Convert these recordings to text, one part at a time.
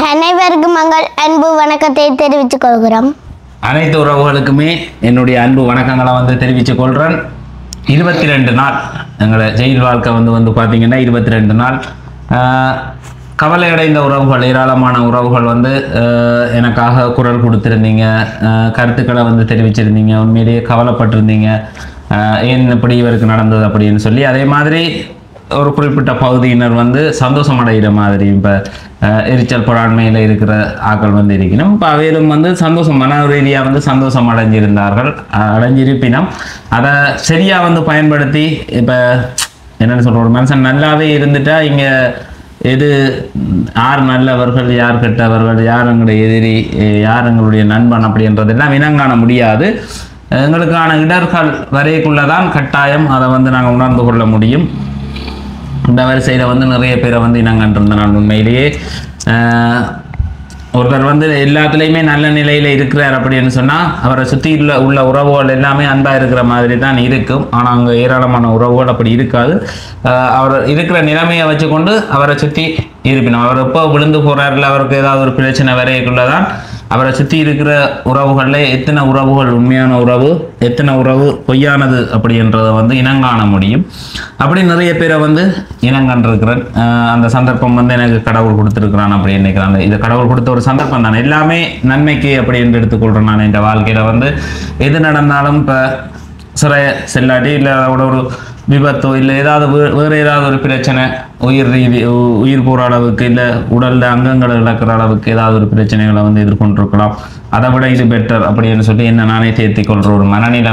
அனைவருக்கும் மங்கள் அன்பு வணக்கத்தை தெரிவித்துக் கொள்கிறோம். அனைத்து உறவுகளுக்குமே என்னுடைய அன்பு வணக்கங்களை தெரிவித்துக் கொள்கிறேன். 22 நாள் எங்களை ஜெயில் வாழ்க்கை வந்து பார்த்தீங்கன்னா 22 நாள் கவலையடைந்த உறவுகள், ஏராளமான உறவுகள் எனக்காக குரல் கொடுத்துருந்தீங்க, கருத்துக்களை தெரிவிச்சிருந்தீங்க, உண்மையிலேயே கவலைப்பட்டிருந்தீங்க ஏன் இப்படி இவருக்கு நடந்தது அப்படின்னு சொல்லி. அதே மாதிரி ஒரு குறிப்பிட்ட பகுதியினர் சந்தோஷம் அடைகிற மாதிரி இப்போ எரிச்சல் பொறாண்மையில் இருக்கிற ஆக்கள் இருக்கணும். இப்போ அவையிலும் சந்தோஷம், மன ரீதியாக சந்தோஷம் அடைஞ்சிருப்பினும் அதை சரியாக பயன்படுத்தி இப்போ என்னென்னு சொல்கிற, ஒரு மனுஷன் நல்லாவே இருந்துட்டா இங்கே எது யார் நல்லவர்கள், யார் கெட்டவர்கள், யார் எங்களுடைய எதிரி, யார் எங்களுடைய நண்பன் அப்படின்றதெல்லாம் இனங்காண முடியாது. எங்களுக்கான இடர்கள் வரைக்குள்ளதான் கட்டாயம் அதை நாங்கள் உணர்ந்து கொள்ள முடியும். இந்த வரிசையில் நிறைய பேரை இனங்கண்டிருந்தேன். நான் உண்மையிலேயே ஒருத்தர் எல்லாத்துலேயுமே நல்ல நிலையில் இருக்கிறார் அப்படின்னு சொன்னால் அவரை சுற்றி உள்ள உறவுகள் எல்லாமே அன்பாக இருக்கிற மாதிரி தான் இருக்கும். ஆனால் அங்கே ஏராளமான உறவுகள் அப்படி இருக்காது. அவர் இருக்கிற நிலைமையை வச்சுக்கொண்டு அவரை சுற்றி இருப்பினும் அவர் எப்போ விழுந்து போகிறார்கள், அவருக்கு ஏதாவது ஒரு பிரச்சனை வரைக்குள்ளதான் அவரை சுற்றி இருக்கிற உறவுகளில் எத்தனை உறவுகள் உண்மையான உறவு, எத்தனை உறவு பொய்யானது அப்படின்றத இனங்காண முடியும். அப்படி நிறைய பேரை இனங்கண்டிருக்கிறேன். அந்த சந்தர்ப்பம் எனக்கு கடவுள் கொடுத்துருக்குறான் அப்படின்னு நினைக்கிறாங்க. இது கடவுள் கொடுத்த ஒரு சந்தர்ப்பம் தான், எல்லாமே நன்மைக்கு அப்படின்னு எடுத்துக்கொள்கிறேன். நான் இந்த வாழ்க்கையில் எது நடந்தாலும் இப்போ சிறைய செல்லாட்டி இல்லை அதோட ஒரு விபத்தோ இல்லை ஏதாவது வேறு ஏதாவது ஒரு பிரச்சனை, உயிர் போகிற அளவுக்கு இல்லை உடலில் அங்கங்களை இழக்கிற அளவுக்கு ஏதாவது ஒரு பிரச்சனைகளை எதிர்கொண்டிருக்கலாம். அதை விட இது பெட்டர் அப்படின்னு சொல்லி என்ன நானே தேர்த்தி கொள்கிற ஒரு மனநிலை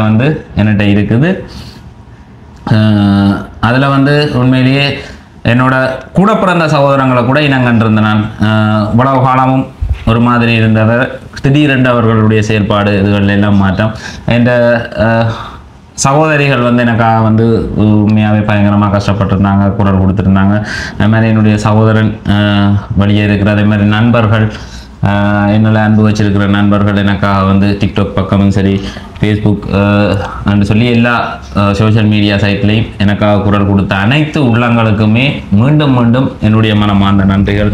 என்கிட்ட இருக்குது. அதில் உண்மையிலேயே என்னோட கூட பிறந்த சகோதரங்களை கூட இனங்கண்டிருந்தேன். நான் இவ்வளவு காலமும் ஒரு மாதிரி இருந்தவர் திடீரென்று அவர்களுடைய செயல்பாடு இதுகள் எல்லாம் மாற்றம். என்ற சகோதரிகள் எனக்காக உண்மையாகவே பயங்கரமாக கஷ்டப்பட்டுருந்தாங்க, குரல் கொடுத்துருந்தாங்க. அது மாதிரி என்னுடைய சகோதரன் வழியே இருக்கிற, அதே மாதிரி நண்பர்கள், என்னோட அன்பு வச்சிருக்கிற நண்பர்கள் எனக்காக டிக்டாக் பக்கமும் சரி, ஃபேஸ்புக் என்று சொல்லி எல்லா சோஷியல் மீடியா சைட்லேயும் எனக்காக குரல் கொடுத்த அனைத்து உள்ளங்களுக்குமே மீண்டும் மீண்டும் என்னுடைய மனமார்ந்த நன்றிகள்.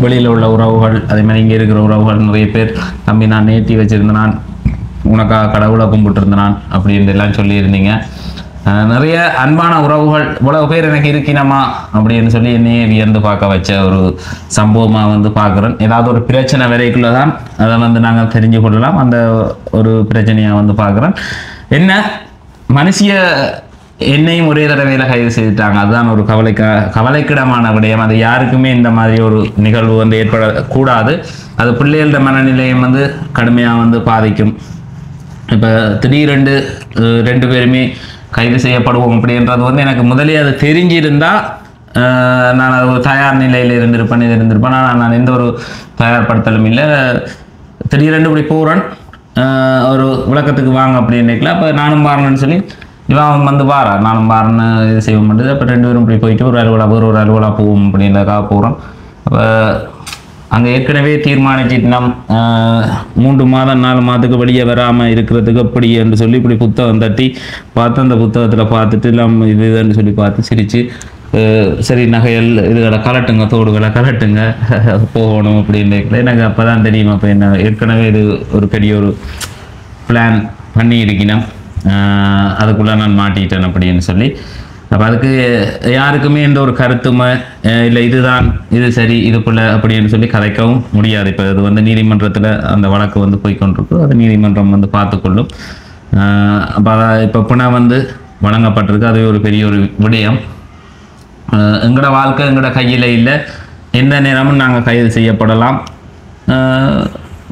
வெளியில் உள்ள உறவுகள், அதே மாதிரி இங்கே இருக்கிற உறவுகள் நிறைய பேர், தம்பி நான் நேர்த்தி வச்சுருந்தேன், நான் உனக்காக கடவுளை கும்பிட்டுருந்தேன் அப்படின்னு எல்லாம் சொல்லியிருந்தீங்க. நிறைய அன்பான உறவுகள் இவ்வளவு பேர் எனக்கு இருக்கணுமா அப்படின்னு சொல்லி என்னையே வியந்து பார்க்க வச்ச ஒரு சம்பவமாக பார்க்குறேன். ஏதாவது ஒரு பிரச்சனை வரைக்குள்ள தான் அதை நாங்கள் தெரிஞ்சு கொள்ளலாம். அந்த ஒரு பிரச்சனையாக பார்க்குறேன். என்ன மனுஷிய என்னையும் ஒரே தடவையில் கைது செய்துட்டாங்க. அதுதான் ஒரு கவலைக்கிடமான விடயம். அது யாருக்குமே இந்த மாதிரி ஒரு நிகழ்வு ஏற்படக்கூடாது. அது பிள்ளைகளோட மனநிலையம் கடுமையாக பாதிக்கும். இப்போ திடீரென்று 2 பேருமே கைது செய்யப்படுவோம் அப்படின்றது எனக்கு முதலே அது தெரிஞ்சிருந்தால் நான் அது ஒரு தயார் நிலையில் இருந்திருப்பேன். ஆனால் நான் எந்த ஒரு தயார்படுத்தலும் இல்லை. திடீரென்று இப்படி போகிறேன், ஒரு விளக்கத்துக்கு வாங்க அப்படின்னு நினைக்கல. அப்போ நானும் பாருங்கன்னு சொல்லி இவன் பாரா, நானும் பாருன்னு இது செய்ய மாட்டேது. அப்போ 2 பேரும் இப்படி போயிட்டு ஒரு அலுவலாக போவோம் அப்படின்றதுக்காக போகிறோம். அப்போ அங்கே ஏற்கனவே தீர்மானிச்சுட்டு நம் 3 மாதம் 4 மாதத்துக்கு வெளியே வராமல் இருக்கிறதுக்கு அப்படி என்று சொல்லி இப்படி புத்தகம் தட்டி பார்த்து அந்த புத்தகத்தில் பார்த்துட்டு நம்ம இதுன்னு சொல்லி பார்த்து சிரித்து, சரி நகைகள் இதுகளை கலட்டுங்க, தோடுகளை கலட்டுங்க, போகணும் அப்படின்னு எனக்கு அப்போ தான் தெரியும். அப்போ என்ன ஏற்கனவே இது ஒரு பெரிய ஒரு பிளான் பண்ணி இருக்கணும், அதுக்குள்ளே நான் மாட்டிட்டேன் அப்படின்னு சொல்லி. அப்போ அதுக்கு யாருக்குமே எந்த ஒரு கருத்துமே இல்லை, இதுதான் இது சரி இதுக்குள்ள அப்படின்னு சொல்லி கதைக்கவும் முடியாது. இப்போ இது நீதிமன்றத்தில் அந்த வழக்கு போய்கொண்டிருக்கு. அது நீதிமன்றம் பார்த்துக்கொள்ளும். அப்போ இப்போ புனா வழங்கப்பட்டிருக்கு. அது ஒரு பெரிய ஒரு விடயம். எங்களோட வாழ்க்கை எங்களோட கையில் இல்லை. எந்த நேரமும் நாங்கள் கைது செய்யப்படலாம்.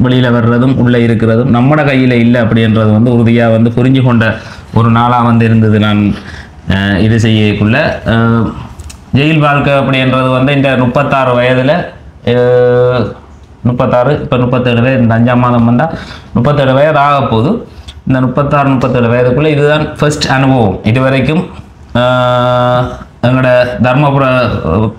வெளியில் வர்றதும் உள்ளே இருக்கிறதும் நம்மளோட கையில் இல்லை அப்படின்றது உறுதியாக புரிஞ்சு கொண்ட ஒரு நாளாக இருந்தது. நான் இது செய்யக்குள்ள ஜெயில் வாழ்க்கை அப்படின்றது இந்த 36 வயதில் 36 இப்போ 37 வயது, இந்த 5ஆம் மாதம் வந்தால் 37 வயது ஆக போகுது. இந்த 36-37 வயதுக்குள்ளே இதுதான் ஃபர்ஸ்ட் அனுபவம். இது வரைக்கும் எங்களோட தர்மபுர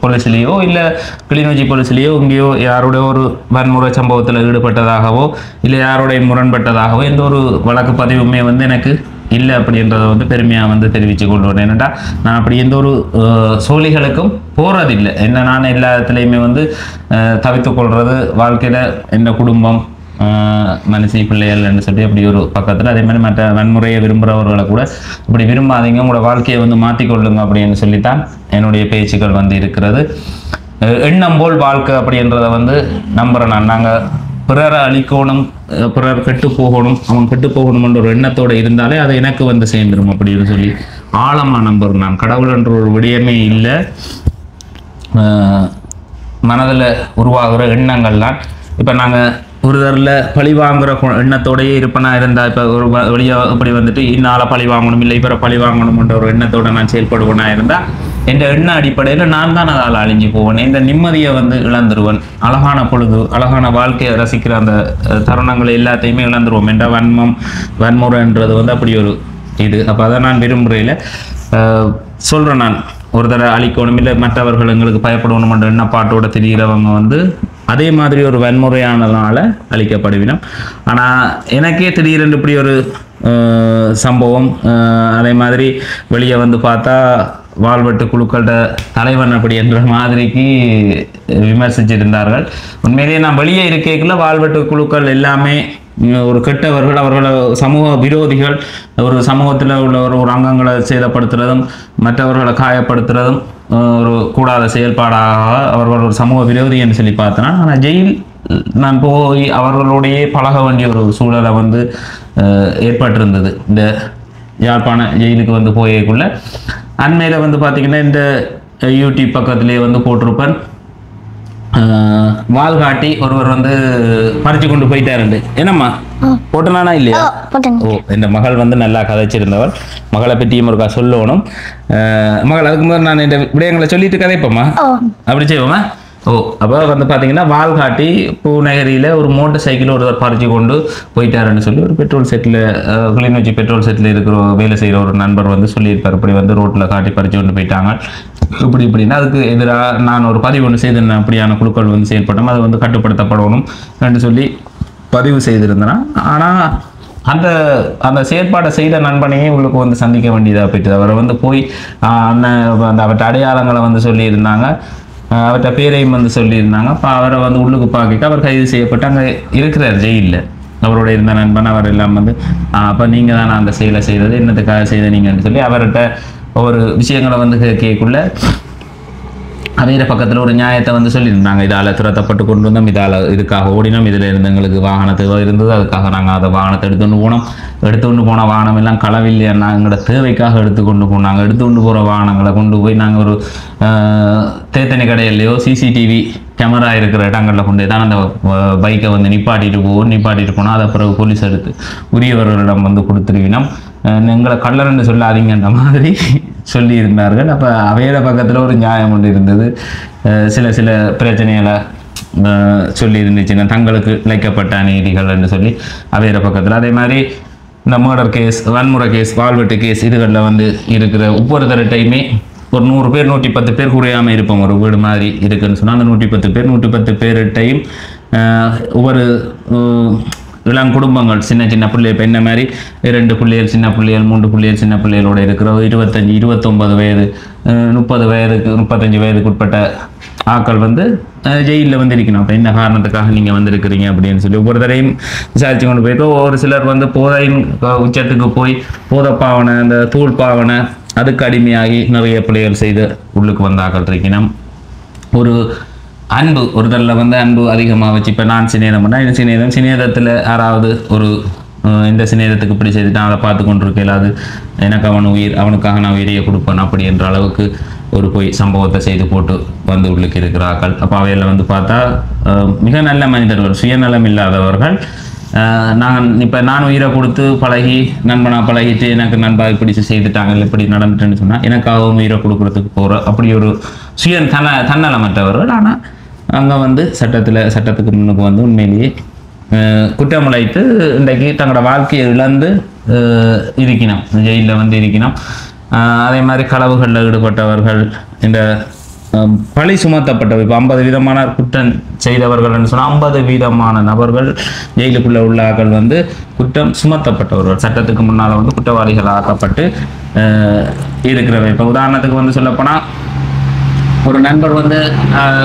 போலீஸ்லேயோ இல்லை கிளிநொச்சி போலீஸ்லேயோ இங்கேயோ யாருடைய ஒரு வன்முறை சம்பவத்தில் ஈடுபட்டதாகவோ இல்லை யாருடைய முரண்பட்டதாகவோ எந்த ஒரு வழக்கு பதிவுமே எனக்கு இல்லை அப்படின்றத வந்து பெருமையாக வந்து தெரிவித்து கொள்வேன். ஏன்னாடா நான் அப்படி எந்த ஒரு சோழிகளுக்கும் போகிறதில்லை. என்ன நான் எல்லா இடத்துலையுமே வந்து தவித்து கொள்வது வாழ்க்கையில் எந்த குடும்பம் மனசி பிள்ளைகள்னு சொல்லி அப்படி ஒரு பக்கத்தில். அதே மாதிரி மற்ற வன்முறையை விரும்புகிறவர்களை கூட இப்படி விரும்பாதீங்க, உங்களோட வாழ்க்கையை வந்து மாற்றிக்கொள்ளுங்க அப்படின்னு சொல்லித்தான் என்னுடைய பேச்சுக்கள் வந்து இருக்கிறது. எண்ணம் போல் வாழ்க்கை அப்படின்றத வந்து நம்புகிறேன் நான். நாங்கள் பிறரை அழிக்கணும், பிறர் கெட்டு போகணும், அவன் கெட்டு போகணும்ன்ற ஒரு எண்ணத்தோடு இருந்தாலே அது எனக்கு வந்து சேர்ந்துடும் அப்படின்னு சொல்லி ஆழமாக நம்புகிறேன் நான். கடவுள் என்ற ஒரு விடயமே இல்லை, மனதில் உருவாகிற எண்ணங்கள்லாம். இப்போ நாங்கள் ஒரு தரில் பழி வாங்குகிற எண்ணத்தோடையே இருப்பனா இருந்தால், இப்போ ஒரு வழியாக இப்படி வந்துட்டு இந்நாளை பழி வாங்கணும் இல்லை இவரை பழி வாங்கணும்ன்ற ஒரு எண்ணத்தோடு நான் செயல்படுவேனா இருந்தால் என் எண்ண அடிப்படையில் நான் தான் அதால் அழிஞ்சு போவேன். இந்த நிம்மதியை வந்து இழந்துருவேன். அழகான பொழுது, அழகான வாழ்க்கையை ரசிக்கிற அந்த தருணங்களை எல்லாத்தையுமே இழந்துருவோம். என்ற வன்முறைன்றது வந்து அப்படி ஒரு இது. அப்போ அதை நான் விரும்புகிறேன். சொல்கிறேன் நான், ஒரு தடவை அழிக்கணும் இல்லை மற்றவர்கள் எங்களுக்கு பயப்படணும்ன்ற எண்ணப்பாட்டோட திரிகிறவங்க வந்து அதே மாதிரி ஒரு வன்முறையானதுனால அழிக்கப்படுவினோம். ஆனால் எனக்கே திடீரென்று இப்படி ஒரு சம்பவம், அதே மாதிரி வெளியே வந்து பார்த்தா வாழ்வெட்டு குழுக்களோட தலைவன் அப்படி என்ற மாதிரிக்கு விமர்சிச்சிருந்தார்கள். உண்மையிலேயே நான் வெளியே இருக்கைக்குள்ள வாழ்வெட்டு குழுக்கள் எல்லாமே ஒரு கெட்டவர்கள், அவர்களை சமூக விரோதிகள், ஒரு சமூகத்தில் உள்ள ஒரு அங்கங்களை சேதப்படுத்துறதும் மற்றவர்களை காயப்படுத்துறதும் ஒரு கூடாத செயல்பாடாக அவர்கள் ஒரு சமூக விரோதி என்று சொல்லி பார்த்தேன். ஆனால் ஜெயில் நான் போய் அவர்களுடையே பழக வேண்டிய ஒரு சூழலை வந்து ஏற்பட்டிருந்தது. இந்த யாழ்ப்பாண ஜெயிலுக்கு வந்து போயக்குள்ள அண்மையில் வந்து பார்த்திங்கன்னா இந்த யூடியூப் பக்கத்துலேயே வந்து போட்டிருப்பேன், வால் காட்டி ஒருவர் வந்து பறிச்சு கொண்டு போயிட்டாருண்டு. என்னம்மா போட்டனானா இல்லையா? ஓ, இந்த மகள் வந்து நல்லா கதைச்சிருந்தவள். மகளை பற்றியும் ஒருக்கா சொல்லணும். மகள் அதுக்கு முதல் நான் இந்த விடயங்களை சொல்லிட்டு கதைப்போம்மா, அப்படி செய்வோமா? ஓ, அப்போ வந்து பார்த்தீங்கன்னா வால் காட்டி பூநகரியில் ஒரு மோட்டர் சைக்கிள் ஒருவர் பறிச்சு கொண்டு போயிட்டாருன்னு சொல்லி ஒரு petrol settle, Kilinochchi petrol settle இருக்கிற வேலை செய்கிற ஒரு நண்பர் வந்து சொல்லியிருப்பார். இப்படி வந்து ரோட்டில் காட்டி பறிச்சு கொண்டு போயிட்டாங்க இப்படின்னா அதுக்கு எதிராக நான் ஒரு பதிவு ஒன்று செய்திருந்தேன். அப்படியான குழுக்கள் வந்து செயல்பட்டோம், அது வந்து கட்டுப்படுத்தப்படணும் என்று சொல்லி பதிவு செய்திருந்தேன். ஆனால் அந்த செயற்பாடை செய்த நண்பனையே உங்களுக்கு வந்து சந்திக்க வேண்டியதாக போயிட்டு அவரை வந்து போய் அந்த அவற்றை அடையாளங்களை வந்து சொல்லியிருந்தாங்க, அவர்கிட்ட பேரையும் வந்து சொல்லியிருந்தாங்க. அப்போ அவரை வந்து உள்ளுக்கு பார்க்க அவர் கைது செய்யப்பட்டு அங்கே இருக்கிறார் ஜெயிலில். அவரோட இருந்த நண்பன் அவர் எல்லாம் வந்து அப்போ நீங்கள் தான் அந்த செயலை செய்தது, என்னத்துக்காக செய்த நீங்கன்னு சொல்லி அவர்கிட்ட ஒவ்வொரு விஷயங்களை வந்து கேட்கக்குள்ள அதே பக்கத்தில் ஒரு நியாயத்தை வந்து சொல்லியிருந்தாங்க. இதால் துரத்தப்பட்டு கொண்டு வந்தோம், இதால் இதுக்காக ஓடினோம், இதில் இருந்து எங்களுக்கு வாகனத்தை இருந்தது, அதுக்காக நாங்கள் அதை வாகனத்தை எடுத்துக்கொண்டு போன வாகனம் எல்லாம் களவில்லையா, எங்களோட தேவைக்காக எடுத்துக்கொண்டு போனாங்க. எடுத்துக்கொண்டு போகிற வாகனங்களை கொண்டு போய் நாங்கள் ஒரு தேத்தனி கடையிலையோ சிசிடிவி கேமரா இருக்கிற இடங்களில் கொண்டு தான் அந்த பைக்கை வந்து நிப்பாட்டிட்டு போனால் அதை பிறகு போலீஸ் எடுத்து உரியவர்களிடம் வந்து கொடுத்துருவினோம். எங்களை கள்ளர்ன்னு சொல்லாதீங்கன்ற மாதிரி சொல்லியிருந்தார்கள். அப்போ அவையோட பக்கத்தில் ஒரு நியாயம் ஒன்று இருந்தது. சில பிரச்சனைகளை சொல்லி இருந்துச்சுன்னா தங்களுக்கு இழைக்கப்பட்ட அநீதிகள் என்று சொல்லி அவையோட பக்கத்தில். அதே மாதிரி இந்த மர்டர் கேஸ், வன்முறை கேஸ், வாழ்வெட்டு கேஸ் இதுகளில் வந்து இருக்கிற ஒவ்வொருத்தருட்டையுமே ஒரு 100 பேர் 110 பேர் குறையாமல் இருப்போம். ஒரு வீடு மாதிரி இருக்குன்னு சொன்னால் அந்த 110 பேர்கிட்டையும் ஒவ்வொரு இளம் குடும்பங்கள், சின்ன பிள்ளைகள், இப்போ என்ன மாதிரி 2 பிள்ளைகள் சின்ன பிள்ளைகள், 3 பிள்ளைகள் சின்ன பிள்ளைகளோட இருக்கிற 25, 29 வயது, 30 வயதுக்கு 35 வயதுக்கு உட்பட்ட ஆக்கள் வந்து ஜெயிலில் வந்து இருக்கணும். அப்போ என்ன காரணத்துக்காக நீங்கள் வந்திருக்கிறீங்க அப்படின்னு சொல்லி ஒவ்வொரு தரையும் விசாரித்து கொண்டு போயிட்டு, ஒரு சிலர் வந்து போதையின் உச்சத்துக்கு போய் போதைப்பாவனை, அந்த தூள் பாவனை அதுக்கு அடிமையாகி நிறைய பிள்ளைகள் செய்து உள்ளுக்கு வந்த ஆக்கள் இருக்கணும். ஒரு அன்பு, ஒரு தரில் வந்து அன்பு அதிகமாக வச்சு, இப்போ நான் சிநேதம் பண்ணால் சிநேதத்தில் யாராவது ஒரு இந்த சிநேதத்துக்கு இப்படி செய்துட்டான், அதை பார்த்து கொண்டு இருக்கையில் அது எனக்கு அவனுக்காக நான் உயிரியை கொடுப்பேன் அப்படி என்ற அளவுக்கு ஒரு போய் சம்பவத்தை செய்து போட்டு வந்து உள்ளுக்கு இருக்கிறார்கள். அப்போ அவையில் வந்து பார்த்தா மிக நல்ல மனிதர்கள், சுயநலம் இல்லாதவர்கள். நான் உயிரை கொடுத்து பழகி நண்பனாக பழகிட்டு எனக்கு நண்பா இப்படி செய்துட்டாங்க, இப்படி நடந்துட்டுன்னு சொன்னால் எனக்காகவும் உயிரை கொடுக்குறதுக்கு போகிற அப்படி ஒரு தன்னலமற்றவர்கள். ஆனால் அங்கே வந்து சட்டத்துக்கு முன்னுக்கு வந்து உண்மையிலேயே குற்றமுளைத்து இன்றைக்கு தங்களோட வாழ்க்கையை இழந்து இருக்கணும், ஜெயிலில் வந்து இருக்கணும். அதே மாதிரி களவுகளில் ஈடுபட்டவர்கள், இந்த பழி சுமத்தப்பட்டவர். இப்போ 50 விதமான குற்றம் செய்தவர்கள் சொன்னால் 50 விதமான நபர்கள் ஜெயிலுக்குள்ள உள்ளாக்கள் வந்து குற்றம் சுமத்தப்பட்டவர்கள், சட்டத்துக்கு முன்னால் வந்து குற்றவாளிகள் ஆக்கப்பட்டு இருக்கிறவை. இப்போ உதாரணத்துக்கு வந்து சொல்லப்போனால் ஒரு நண்பர் வந்து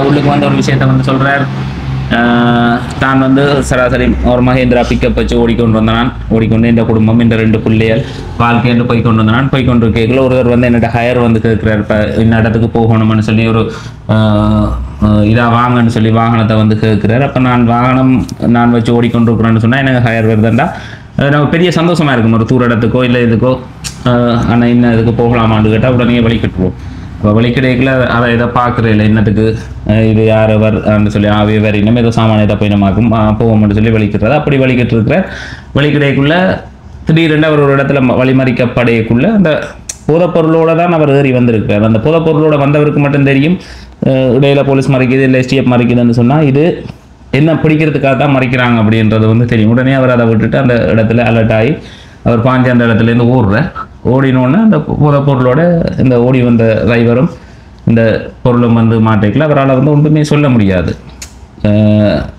உள்ளுக்கு வந்து ஒரு விஷயத்த வந்து சொல்றார். தான் வந்து சராசரி ஒரு மகேந்திரா பிக்கப் வச்சு ஓடிக்கொண்டு இந்த குடும்பம் இந்த 2 பிள்ளைகள் வாழ்க்கை என்று போய்கொண்டு வந்தான். போய்கொண்டு கேட்கல ஒருவர் வந்து என்னோட ஹயர் வந்து கேட்கிறார். இப்போ இந்த இடத்துக்கு போகணும்னு சொல்லி ஒரு இதாக வாங்கன்னு சொல்லி வாகனத்தை வந்து கேட்கிறார். அப்போ நான் வச்சு ஓடிக்கொண்டிருக்கிறேன்னு சொன்னால் எனக்கு ஹயர் வருதுண்டா நமக்கு பெரிய சந்தோஷமா இருக்கும். ஒரு தூர இடத்துக்கோ இல்லை இதுக்கோ ஆனால் இன்னும் இதுக்கு போகலாமான்னு கேட்டால் உடனே வழிகட்டுவோம். இப்போ வழிக்கிடையில் அதை இதை பார்க்குற இல்லை என்னத்துக்கு இது யார் வர்ன்னு சொல்லி வேறு இன்னும் ஏதோ சாமானியத்தை போய் நம்மாக்கும் போவோம்னு சொல்லி வலிக்கிறது. அப்படி வலிக்கிட்டு இருக்கிற வழிக்கிடைக்குள்ள திடீரென்று அவர் ஒரு இடத்துல வழிமறிக்கப்படையக்குள்ள அந்த போதைப்பொருளோட தான் அவர் ஏறி வந்திருக்கிறார். அந்த போதைப்பொருளோட வந்தவருக்கு மட்டும் தெரியும் இடையில போலீஸ் மறைக்குது இல்லை STF மறைக்குதுன்னு சொன்னால் இது என்ன பிடிக்கிறதுக்காக தான் மறைக்கிறாங்க அப்படின்றது வந்து தெரியும். உடனே அவர் அதை விட்டுட்டு அந்த இடத்துல அலர்ட் ஆகி அவர் பாஞ்சு அந்த இடத்துலேருந்து ஓடினோன்னு அந்த போதைப்பொருளோட இந்த ஓடி வந்த டிரைவரும் இந்த பொருளும் வந்து மாட்டிக்கல. அவரால் வந்து ஒன்றுமே சொல்ல முடியாது.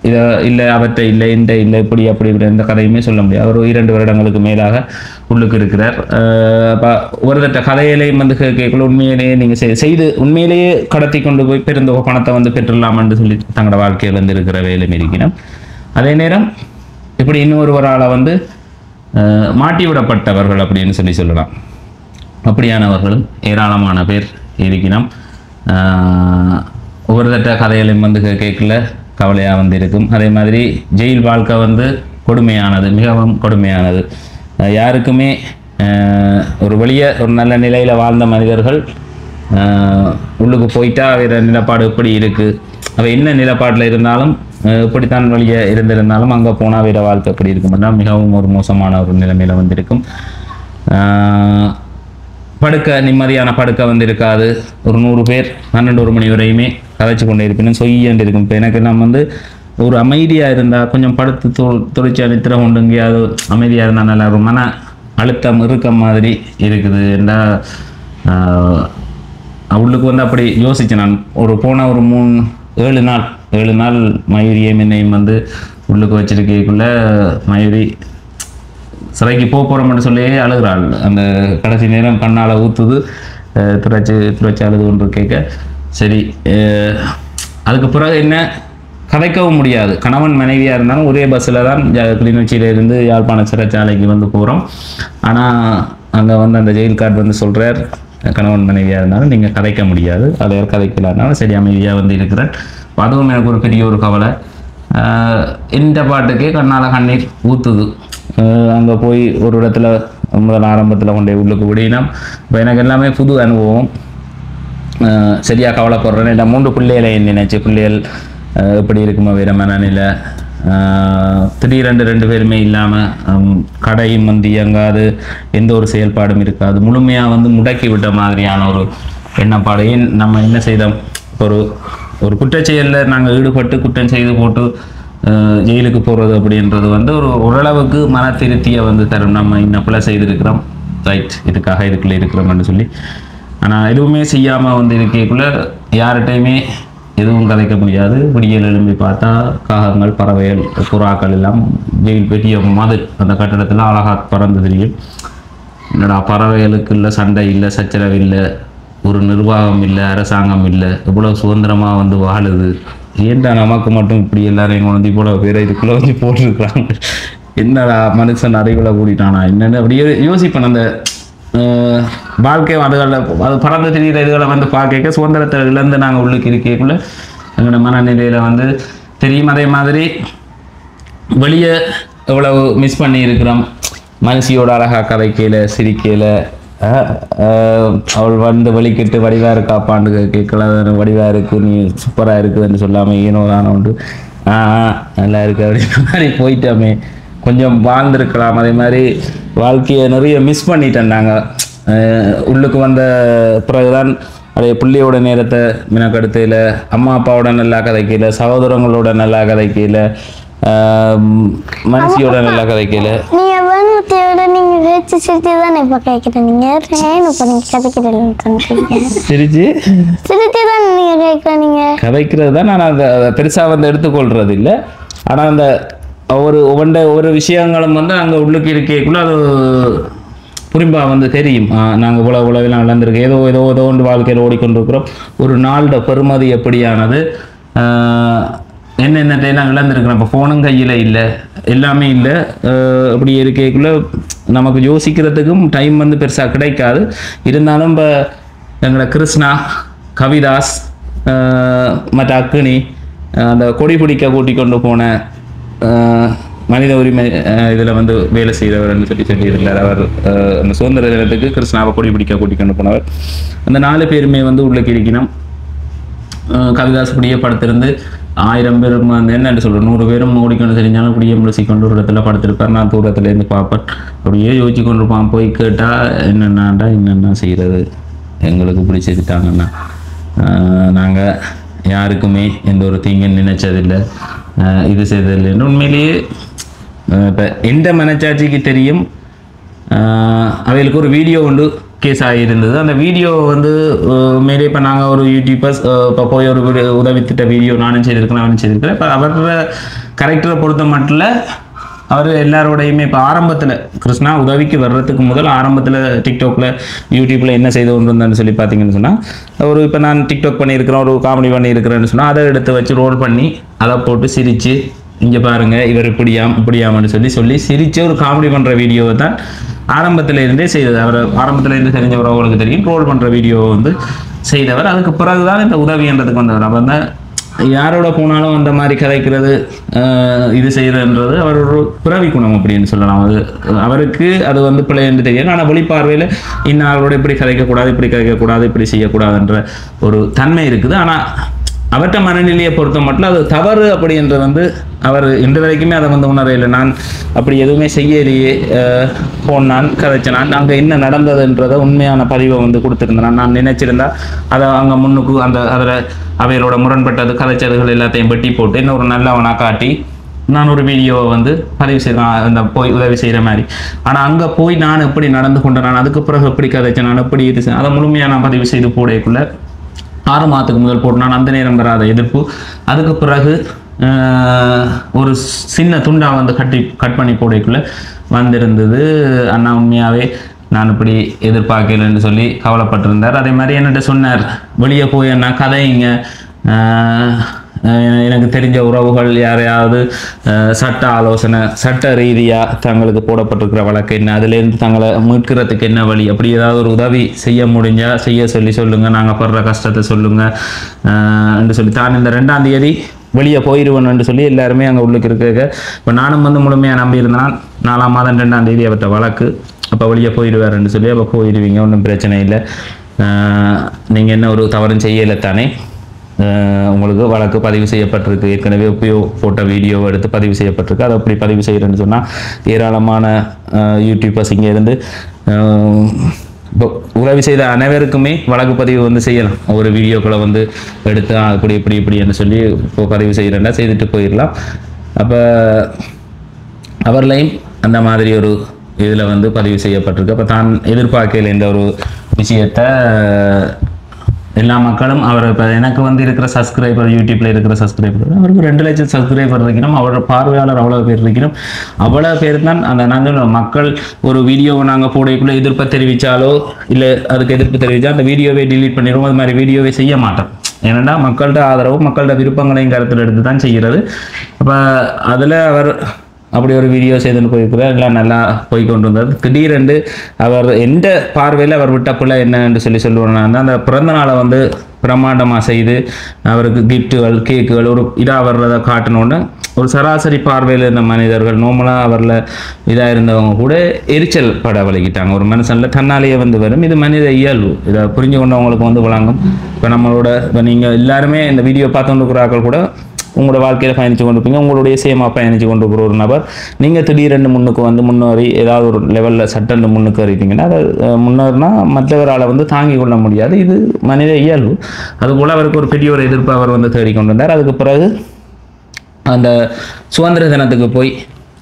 இதை இல்லை அவற்றை இல்லை இந்த இல்லை இப்படி அப்படி இப்படி எந்த கதையுமே சொல்ல முடியாது. அவர் 2 வருடங்களுக்கு மேலாக உள்ளுக்கு இருக்கிறார். அப்போ ஒருத்தட்ட கதையிலையும் வந்து கேட்கல உண்மையிலேயே நீங்கள் செய்து உண்மையிலேயே கடத்தி கொண்டு போய் பெருந்தொகை பணத்தை வந்து பெற்றுடலாம்னு சொல்லி தங்களோட வாழ்க்கையில் வந்து இருக்கிற வேலையும் இருக்கணும். அதே நேரம் இப்படி இன்னொருவரால் வந்து மாட்டி விடப்பட்டவர்கள் அப்படின்னு சொல்லலாம். அப்படியானவர்களும் ஏராளமான பேர் இருக்கணும். ஒவ்வொருத்தட்ட கதைகளையும் வந்து கேட்கல கவலையாக வந்து இருக்கும். அதே மாதிரி ஜெயில் வாழ்க்கை வந்து கொடுமையானது, மிகவும் கொடுமையானது. யாருக்குமே ஒரு வெளியே ஒரு நல்ல நிலையில் வாழ்ந்த மனிதர்கள் உள்ளுக்கு போயிட்டா வேறு நிலப்பாடு எப்படி இருக்குது, அவ என்ன நிலப்பாட்டில் இருந்தாலும் இப்படித்தான் வழியே இருந்திருந்தாலும் அங்கே போனால் வேற வாழ்க்கை எப்படி இருக்கும்னா மிகவும் ஒரு மோசமான ஒரு நிலைமையில் வந்திருக்கும். நிம்மதியான படுக்க வந்து இருக்காது. ஒரு 100 பேர் 12 மணி வரையுமே கதைச்சு கொண்டே இருப்பினும் சொய்யண்டு இருக்கும். இப்போ எனக்கு நம்ம வந்து ஒரு அமைதியாக இருந்தால் கொஞ்சம் படுத்து தொழிற்சி நித்திர கொண்டு எங்கேயாவது அமைதியாக இருந்தால் நல்லா இருக்கும். மன அழுத்தம் இருக்க மாதிரி இருக்குது. ஏன்னா அவளுக்கு வந்து அப்படி யோசிச்சேன் நான். போன ஒரு 7 நாள் மயூரியும் என்னையும் வந்து உள்ளுக்கு வச்சிருக்கக்குள்ள மயூரி சிறைக்கு போகிறோம்னு சொல்லி அழுகிறாள். அந்த கடைசி நேரம் கண்ணால் ஊற்றுது, துறைச்சி அழுது கொண்டு கேட்க சரி. அதுக்கு பிறகு என்ன கதைக்கவும் முடியாது. கணவன் மனைவியாக இருந்தாலும் ஒரே பஸ்ஸில் தான் கிளிநொச்சியிலேருந்து யாழ்ப்பாண சிறைச்சாலைக்கு வந்து போகிறோம். ஆனால் அங்கே வந்து அந்த ஜெயில் கார்டு வந்து சொல்கிறார் கணவன் மனைவியாக இருந்தாலும் நீங்கள் கதைக்க முடியாது, அதை கதைக்கலான்னாலும் சரி அமைதியாக வந்து இருக்கிறேன். அதுவும் எனக்கு ஒரு பெரிய ஒரு கவலை. இந்த பாட்டுக்கே கண்ணால் கண்ணீர் ஊற்றுது. அங்கே போய் ஒரு இடத்துல முதல் ஆரம்பத்தில் கொண்டே உள்ளுக்கு விடினோம். இப்போ எனக்கு எல்லாமே புது அனுபவம். சரியாக கவலைப்படுறேன். இந்த 3 பிள்ளைகளை நினைச்சு பிள்ளைகள் எப்படி இருக்குமோ வேற மனநிலை. திடீரென்று 2 பேருமே இல்லாமல் கடையும் வந்து இயங்காது, எந்த ஒரு செயல்பாடும் இருக்காது. முழுமையாக வந்து முடக்கி விட்ட மாதிரியான ஒரு எண்ணப்பாடு. ஏன் நம்ம என்ன செய்தோம், ஒரு குற்றச்செயலில் நாங்கள் ஈடுபட்டு குற்றம் செய்து போட்டு ஜெயிலுக்கு போகிறது அப்படின்றது வந்து ஓரளவுக்கு மன திருப்தியை வந்து தரும். நம்ம இன்னும் பிள்ளை செய்திருக்கிறோம், ரைட், இதுக்காக இதுக்குள்ளே இருக்கிறோம்னு சொல்லி. ஆனால் எதுவுமே செய்யாமல் வந்து இருக்கக்குள்ள யார்கிட்டையுமே எதுவும் கதைக்க முடியாது. விடியல் எழும்பி பார்த்தா காகங்கள், பறவைகள், புறாக்கள் எல்லாம் ஜெயில் பெரிய மது அந்த கட்டடத்தில் அழகாக பறந்து தெரியும். என்னடா பறவைகளுக்கு இல்லை சண்டை இல்லை, சச்சரவு இல்லை, ஒரு நிர்வாகம் இல்லை, அரசாங்கம் இல்லை, இவ்வளோ சுதந்திரமாக வந்து வாழுது. ஏன்டா நமக்கு மட்டும் இப்படி எல்லாரையும் கொண்டு இவ்வளோ பேரை இதுக்குள்ளே வந்து போட்டிருக்கிறாங்க, என்னடா மனுஷன் அறிவில் கூட்டிட்டானா என்னென்னு அப்படியே யோசிப்பேன். அந்த வாழ்க்கை அது பறந்து தெரிகிற இதுகளை வந்து பார்க்க சுதந்திரத்தை இழந்து நாங்கள் உள்ளுக்கு இருக்கக்குள்ள எங்களோட மனநிலையில் வந்து தெரியும். அதே மாதிரி வெளியே எவ்வளவு மிஸ் பண்ணி இருக்கிறோம். மனுஷியோட அழகாக கதைக்கையில் சிரிக்கையில் அவள் வந்து வலிக்கிட்டு வடிவாக இருக்காப்பாண்டு கேட்கல, வடிவாக இருக்கு, நீ சூப்பராக இருக்குதுன்னு சொல்லாமல் ஏனோ தானே உண்டு நல்லா இருக்கு அப்படின்ற மாதிரி போயிட்டோமே. கொஞ்சம் வாழ்ந்துருக்கலாம். அதே மாதிரி வாழ்க்கையை நிறைய மிஸ் பண்ணிட்டேன் நாங்கள். உள்ளுக்கு வந்த பிறகுதான் அப்படியே பிள்ளையோட நேரத்தை மினக்கடுத்தையில், அம்மா அப்பாவோட நல்லா கதைக்கையில், சகோதரங்களோட நல்லா கதைக்கையில், மனுஷியோட நல்லா கதைக்கையில் நீங்க வச்சு சிரிச்சு தானே இப்போ கேட்குறேன் நீங்கள் ஏன் இப்போ நீங்கள் கதைக்கிறீங்க சிரிச்சு சிரிச்சு தானே நீங்கள் கேட்குறீங்க கதைக்கிறது தான். நான் அதை பெருசாக வந்து எடுத்துக்கொள்றது இல்லை. ஆனால் அந்த ஒவ்வொரு விஷயங்களும் வந்து அங்கே உள்ளுக்கு இருக்கக்குள்ள அது புரிம்பா வந்து தெரியும். நாங்கள் உளவிலாம் நடந்திருக்கு, ஏதோ ஒன்று வாழ்க்கையில் ஓடிக்கொண்டிருக்கிறோம். ஒரு நாளோட பெருமதி எப்படியானது, என்னென்ன நாங்கள் இழந்திருக்கிறோம். இப்போ ஃபோனும் கையில் இல்லை, எல்லாமே இல்லை. அப்படி இருக்கக்குள்ள நமக்கு யோசிக்கிறதுக்கும் டைம் வந்து பெருசாக கிடைக்காது. இருந்தாலும் இப்போ எங்களை கிருஷ்ணா, கவிதாஸ், மற்ற அக்கினி, அந்த கொடி பிடிக்க கூட்டி கொண்டு போன மனித உரிமை இதில் வந்து வேலை செய்கிறவர் சொல்லியிருக்கிறார். அவர் அந்த சுதந்திர தினத்துக்கு கிருஷ்ணாவை கொடி பிடிக்க கூட்டி கொண்டு போனவர். அந்த 4 பேருமே வந்து உள்ளுக்கு இருக்கணும். கவிதாஸ் இப்படியே படுத்திருந்து 1000 பேரும் வந்து என்னென்னு சொல்கிறோம், 100 பேரும் ஓடிக்கொண்டு தெரிஞ்சாலும் இப்படியே முழுசிக்கொண்டு ஒரு இடத்துல படுத்திருப்பார். நான் தூரத்துலேருந்து பார்ப்பேன். அப்படியே யோசிச்சு கொண்டு இருப்பான். போய் கேட்டால் என்னென்னா செய்கிறது, எங்களுக்கு இப்படி செய்துட்டாங்கன்னா நாங்கள் யாருக்குமே எந்த ஒரு தீங்குன்னு நினைச்சதில்லை, இது செய்ததில்லைன்னு. உண்மையிலேயே இப்போ எந்த மனச்சாட்சிக்கு தெரியும். அவைகளுக்கு ஒரு வீடியோ ஒன்று கேஸ் ஆகியிருந்தது. அந்த வீடியோ வந்து உண்மையிலே இப்போ நாங்கள் ஒரு யூடியூபர்ஸ் இப்போ போய் ஒரு உதவித்திட்ட வீடியோ நானும் செய்திருக்கிறேன், அவனும் செய்திருக்கிறேன். இப்போ அவரோட கரெக்டரை பொறுத்த மட்டும் அவர் எல்லாரோடையுமே இப்போ ஆரம்பத்தில் கிருஷ்ணா உதவிக்கு வர்றதுக்கு முதல் ஆரம்பத்தில் டிக்டாக்ல யூடியூப்பில் என்ன செய்து கொண்டு வந்தேன்னு சொல்லி பார்த்தீங்கன்னு சொன்னால், இப்போ நான் டிக்டாக் பண்ணியிருக்கிறேன், ஒரு காமெடி பண்ணியிருக்கிறேன்னு சொன்னால் அதை எடுத்து வச்சு ரோல் பண்ணி அதை போட்டு சிரித்து, இங்கே பாருங்கள் இவர் இப்படியாமன்னு சொல்லி சிரித்து ஒரு காமெடி பண்ணுற வீடியோவை தான் ஆரம்பத்தில் இருந்தே செய்தது. அவர் ஆரம்பத்தில் இருந்து தெரிஞ்சவர் அவங்களுக்கு தெரியும். ரோல் பண்ணுற வீடியோவை வந்து செய்தவர். அதுக்கு பிறகு தான் இந்த உதவின்றதுக்கு வந்தவர். அப்போ தான் யாரோட போனாலும் அந்த மாதிரி கதைக்கிறது, இது செய்கிறன்றது அவர் ஒரு பிறவி குணம் அப்படின்னு சொல்லலாம். அது அவருக்கு அது வந்து பிள்ளை என்று தெரியும். ஆனால் வெளிப்பார்வையில் இன்னாரோட இப்படி கதைக்கக்கூடாது, இப்படி செய்யக்கூடாதுன்ற ஒரு தன்மை இருக்குது. ஆனால் அவற்ற மனநிலையை பொறுத்த மட்டும் அது தவறு அப்படின்றது வந்து அவர் இன்று வரைக்குமே அதை வந்து உணரையில். நான் அப்படி எதுவுமே செய்யலையே, போனான் கதைச்சனான், அங்கே என்ன நடந்ததுன்றதை உண்மையான பதிவை வந்து கொடுத்துருந்தேன். நான் நினைச்சிருந்தா அதை அங்கே முன்னுக்கு அதில் அவைகளோட முரண்பட்டது கதைச்சதுகள் எல்லாத்தையும் வெட்டி போட்டு இன்னும் ஒரு நல்லவனாக காட்டி நான் ஒரு வீடியோவை வந்து பதிவு செய்வேன், அந்த போய் உதவி செய்கிற மாதிரி. ஆனால் அங்கே போய் நான் எப்படி நடந்து கொண்டேன், நான் அதுக்கு பிறகு எப்படி கதைச்சேன், நான் எப்படி இது அதை முழுமையாக நான் பதிவு செய்து போடக்குள்ள 6 மாதத்துக்கு முதல் போட்டு நான் அந்த நேரம் வராத எதிர்ப்பு. அதுக்கு பிறகு ஒரு சின்ன துண்டா வந்து கட் பண்ணி போடக்குள்ள வந்திருந்தது. அண்ணா உண்மையாகவே நான் இப்படி எதிர்பார்க்கலன்னு சொல்லி கவலைப்பட்டிருந்தார். அதே மாதிரி என்னட்ட சொன்னார், வெளியே போய் அண்ணா கதைங்க, எனக்கு தெரிஞ்ச உறவுகள் யாரையாவது சட்ட ஆலோசனை, சட்ட ரீதியாக தங்களுக்கு போடப்பட்டிருக்கிற வழக்கு என்ன, அதுலேருந்து தங்களை மீட்கிறதுக்கு என்ன வழி, அப்படி ஏதாவது ஒரு உதவி செய்ய முடிஞ்சால் செய்ய சொல்லுங்கள், நாங்கள் படுற கஷ்டத்தை சொல்லுங்கள் என்று சொல்லி தான் இந்த 2ஆம் தேதி வெளியே போயிடுவேன்னு சொல்லி எல்லாருமே அங்கே உள்ளுக்கு இருக்க. இப்போ நானும் வந்து முழுமையாக நம்பியிருந்தேன். 4ஆம் மாதம் 2ஆம் தேதி அவர்கிட்ட வழக்கு, அப்போ வெளியே போயிடுவாருன்னு சொல்லி. அப்போ போயிடுவீங்க, ஒன்றும் பிரச்சனை இல்லை, நீங்கள் என்ன ஒரு தவறும் செய்யலை தானே, உங்களுக்கு வழக்கு பதிவு செய்யப்பட்டிருக்கு, ஏற்கனவே போட்ட வீடியோவை எடுத்து பதிவு செய்யப்பட்டிருக்கு, அதை அப்படி பதிவு செய்கிறேன்னு சொன்னால் ஏராளமான யூடியூபர்ஸ் இங்கே இருந்து இப்போ உதவி செய்த அனைவருக்குமே வழக்கு பதிவு வந்து செய்யலாம். ஒரு வீடியோக்களை வந்து எடுத்து இப்படின்னு சொல்லி இப்போ பதிவு செய்கிறேன்னா செய்துட்டு போயிடலாம். அப்போ அவர்களையும் அந்த மாதிரி ஒரு இதில் வந்து பதிவு செய்யப்பட்டிருக்கு. அப்போ தான் எதிர்பார்க்கல இந்த ஒரு விஷயத்தை எல்லா மக்களும் அவர் இப்போ எனக்கு வந்து இருக்கிற சப்ஸ்கிரைபர், யூடியூப்பில் இருக்கிற சப்ஸ்கிரைபர் அவருக்கு 2 லட்சம் சப்ஸ்கிரைபர் இருக்கணும், அவரோட பார்வையாளர் அவ்வளோ பேர் இருக்கணும். அவ்வளோ பேர் தான் அந்த நாங்கள் மக்கள் ஒரு வீடியோவை நாங்கள் போடக்குள்ளே எதிர்ப்பை தெரிவித்தாலோ இல்லை அதுக்கு எதிர்ப்பு தெரிவித்தா அந்த வீடியோவை டிலீட் பண்ணிடுவோம். அது மாதிரி வீடியோவை செய்ய மாட்டோம். ஏன்னா மக்கள்கிட்ட ஆதரவு, மக்கள்கிட்ட விருப்பங்களையும் கருத்தில் எடுத்து தான் செய்கிறது. அப்போ அதில் அவர் அப்படி ஒரு வீடியோ செய்துன்னு போயிருக்கிறார். எல்லாம் நல்லா போய் கொண்டு வந்தார். திடீரென்று அவர் எந்த பார்வையில் அவர் விட்ட பிள்ளை என்னன்னு சொல்லுவாங்க. அந்த பிறந்த நாளை வந்து பிரமாண்டமாக செய்து அவருக்கு கிஃப்ட்டுகள், கேக்குகள் ஒரு இதாக வர்றதை காட்டணுன்னு ஒரு சராசரி பார்வையில் இருந்த மனிதர்கள், நார்மலாக அவரில் இதாக இருந்தவங்க கூட எரிச்சல் பட வலிக்கிட்டாங்க. ஒரு மனுஷனில் தன்னாலேயே வந்து வரும். இது மனித இயல்பு. இதை புரிஞ்சு கொண்டவங்களுக்கு வந்து வழங்கும். இப்போ நம்மளோட இப்போ நீங்கள் எல்லாருமே இந்த வீடியோ பார்த்து கொண்டிருக்கிறார்கள் கூட உங்களோட வாழ்க்கையில் பயணித்து கொண்டு இருப்பீங்க. உங்களுடைய சேமாக பயணித்து கொண்டு இருக்கிற ஒரு நபர் நீங்கள் திடீரென்று முன்னுக்கு வந்து முன்னேறி ஏதாவது ஒரு லெவலில் சட்டன்னு முன்னுக்கு அறிவிப்பீங்கன்னா அதை முன்னேறினா மற்றவரால் வந்து தாங்கி கொள்ள முடியாது. இது மனித இயல்பு. அதுபோல் அவருக்கு ஒரு பெரிய ஒரு எதிர்ப்பு அவர் வந்து தேடிக்கொண்டு வந்தார். அதுக்கு பிறகு அந்த சுதந்திர தினத்துக்கு போய்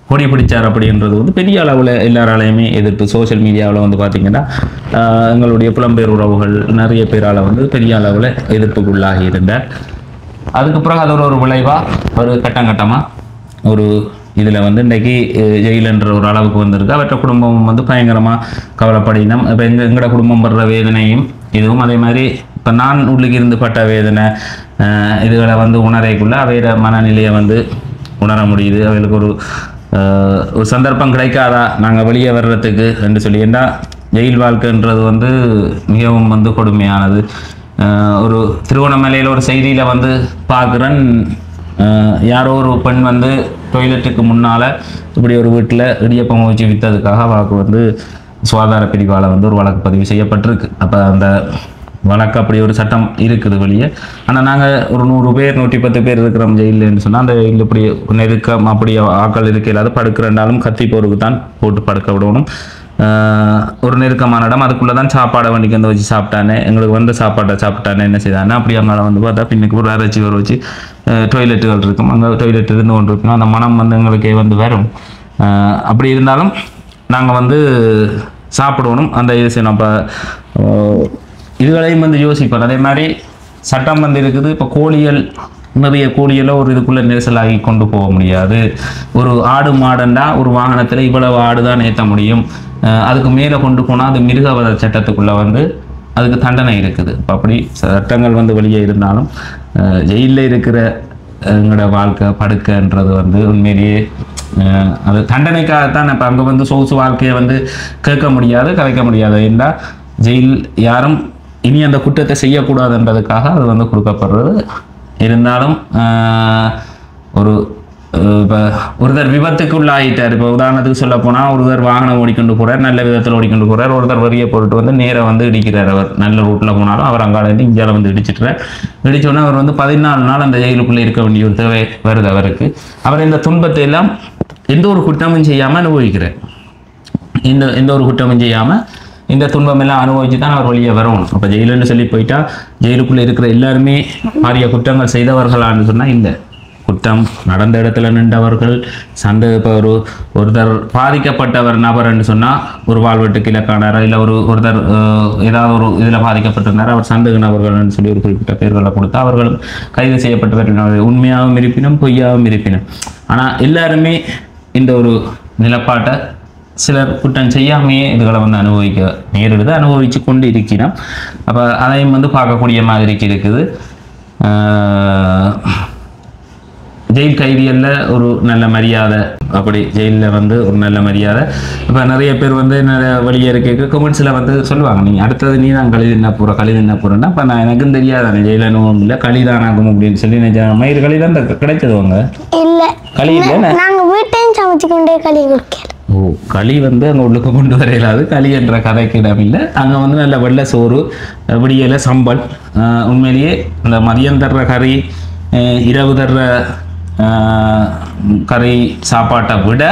கொடி பிடிச்சார் அப்படின்றது வந்து பெரிய அளவில் எல்லாராலையுமே எதிர்ப்பு. சோஷியல் மீடியாவில் வந்து பார்த்திங்கன்னா எங்களுடைய புலம்பெயர் உறவுகள் நிறைய பேரால் வந்து பெரிய அளவில் எதிர்ப்புக்குள்ளாகி இருந்தார். அதுக்கப்புறம் அது ஒரு விளைவாக ஒரு கட்டமாக ஒரு இதில் வந்து இன்றைக்கி ஜெயிலுன்ற ஒரு அளவுக்கு வந்திருக்கு. அவற்றை குடும்பமும் வந்து பயங்கரமாக கவலைப்படினோம். இப்போ எங்களோட குடும்பம் படுற வேதனையும் இதுவும் அதே மாதிரி இப்போ நான் உள்ளுக்கு இருந்து பட்ட வேதனை இதுகளை வந்து உணரைக்குள்ள அவையோட மனநிலையை வந்து உணர முடியுது. அவைகளுக்கு ஒரு சந்தர்ப்பம் கிடைக்காதா நாங்கள் வெளியே வர்றதுக்கு என்று சொல்லி. ஏன்னா ஜெயில் வாழ்க்கைன்றது வந்து மிகவும் வந்து கொடுமையானது. ஒரு திருவண்ணாமலையில் ஒரு செய்தியில் வந்து பார்க்குறேன், யாரோ ஒரு பெண் வந்து டொய்லெட்டுக்கு முன்னால் இப்படி ஒரு வீட்டில் இடியப்பம் வச்சு விற்றதுக்காக வாக்கு வந்து சுகாதார பிரிவால் வந்து ஒரு வழக்கு பதிவு செய்யப்பட்டிருக்கு. அப்போ அந்த வழக்கு அப்படி ஒரு சட்டம் இருக்குது வெளியே. ஆனால் நாங்கள் ஒரு 100 பேர் 110 பேர் இருக்கிறோம் ஜெயிலுன்னு சொன்னால் அந்த ஜெயில் இப்படி நெருக்கம் அப்படி ஆக்கள் இருக்க இல்லாத படுக்கிறனாலும் கத்தி போருக்கு தான் போட்டு படுக்க விடணும். ஒரு நெருக்கமான இடம், அதுக்குள்ளே தான் சாப்பாடை வண்டிக்கு வந்து வச்சு சாப்பிட்டானே, எங்களுக்கு வந்து சாப்பாட்டை சாப்பிட்டானே என்ன செய்தானே. அப்படி அங்கே வந்து பார்த்தா பின்னுக்கு ஒரு அரைச்சி வர வச்சு டொய்லெட்டுகள் இருக்கும். அங்கே டொய்லெட் இருந்து கொண்டு இருக்கணும். அந்த மனம் வந்து எங்களுக்கே வந்து வரும். அப்படி இருந்தாலும் நாங்கள் வந்து சாப்பிடணும் அந்த இது செய்யணும். அப்போ இதுகளையும் வந்து யோசிப்போம். அதே மாதிரி சட்டம் வந்து இருக்குது. இப்போ கோழிகள் நிறைய கோழிகளை ஒரு இதுக்குள்ளே நெரிசலாகி கொண்டு போக முடியாது. ஒரு ஆடு மாடுண்டா ஒரு வாகனத்தில் இவ்வளவு ஆடு தான் ஏற்ற முடியும். அதுக்கு மேலே கொண்டு போனால் அது மிருகவத சட்டத்துக்குள்ளே வந்து அதுக்கு தண்டனை இருக்குது. இப்போ அப்படி சட்டங்கள் வந்து வெளியே இருந்தாலும் ஜெயிலில் இருக்கிற எங்களோட வாழ்க்கை படுக்கைன்றது வந்து உண்மையிலேயே அது தண்டனைக்காகத்தான். இப்போ அங்கே வந்து சொகுசு வாழ்க்கையை வந்து கேட்க முடியாது, கதைக்க முடியாது. ஏன்னா ஜெயில் யாரும் இனி அந்த குற்றத்தை செய்யக்கூடாதுன்றதுக்காக அது வந்து கொடுக்கப்படுறது. இருந்தாலும் ஒரு இப்போ ஒருத்தர் விபத்துக்கு உள்ளாகிட்டார். இப்போ உதாரணத்துக்கு சொல்ல போனால் ஒருத்தர் வாகனம் ஓடிக்கொண்டு போகிறார், நல்ல விதத்தில் ஓடிக்கொண்டு போகிறார். ஒருத்தர் வரியை போட்டு வந்து நேராக வந்து இடிக்கிறார். அவர் நல்ல ரூட்டில் போனாலும் அவர் அங்காலேருந்து இந்தியாவில் வந்து இடிச்சிட்டுறார். இடித்தோடனே அவர் வந்து 14 நாள் அந்த ஜெயிலுக்குள்ளே இருக்க வேண்டிய ஒரு தேவை வருது அவருக்கு. அவர் இந்த துன்பத்தை எல்லாம் எந்த ஒரு குற்றமும் செய்யாமல் அனுபவிக்கிறார். எந்த ஒரு குற்றமும் செய்யாமல் இந்த துன்பம் எல்லாம் அனுபவிச்சு தான் அவர் வெளியே வரணும். அப்போ ஜெயிலுன்னு சொல்லி போயிட்டா ஜெயிலுக்குள்ளே இருக்கிற எல்லாருமே பாரிய குற்றங்கள் செய்தவர்களான்னு சொன்னால் இல்லை. குற்றம் நடந்த இடத்துல நின்றவர்கள் இப்போ ஒருத்தர் பாதிக்கப்பட்டவர் நபர்ன்னு சொன்னால் ஒரு வாழ்வெட்டுக்கு இலக்கானாரா இல்லை ஒருத்தர் ஏதாவது ஒரு இதில் பாதிக்கப்பட்டிருந்தார், அவர் சந்தேக நபர்கள்னு சொல்லி ஒரு குறிப்பிட்ட பேர்களை கொடுத்தா அவர்களும் கைது செய்யப்பட்டவர். உண்மையாகவும் இருப்பினும் பொய்யாகவும் இருப்பினும். ஆனால் எல்லாருமே இந்த ஒரு நிலப்பாட்டை சிலர் குற்றம் செய்யாமையே இதுகளை வந்து அனுபவிக்க நேரிடுது, அனுபவித்து கொண்டு இருக்கிறோம். அப்போ அதையும் வந்து பார்க்கக்கூடிய மாதிரி இருக்குது. ஜெயில் கைதிகளில் ஒரு நல்ல மரியாதை, அப்படி ஜெயிலில் வந்து ஒரு நல்ல மரியாதை. இப்போ நிறைய பேர் வந்து நிறைய வெளியே இருக்க கமெண்ட்ஸில் வந்து சொல்லுவாங்க, நீங்கள் அடுத்தது நீ தான் களி தின்ன போகிறேன்னா இப்போ நான் எனக்கும் தெரியாதானே ஜெயில அனுபவம் இல்லை, களி தான் ஆகும் அப்படின்னு சொல்லி நினைச்சேன். மயிறு களி தான் கிடைச்சதுவாங்க இல்லை களி இல்லை, நாங்கள் வீட்டையும் சமைச்சு கொண்டே களி குடிக்கிறோம். ஓ, களி வந்து அங்கே உள்ளுக்கு கொண்டு வர இல்லாது, களி என்ற கதைக்கு இடமில்லை. அங்கே வந்து நல்ல வெள்ளை சோறு, விடியலை சம்பல். உண்மையிலேயே இந்த மதியம் தர்ற கறி, இரவு தர்ற கறி சாப்பாட்டை விட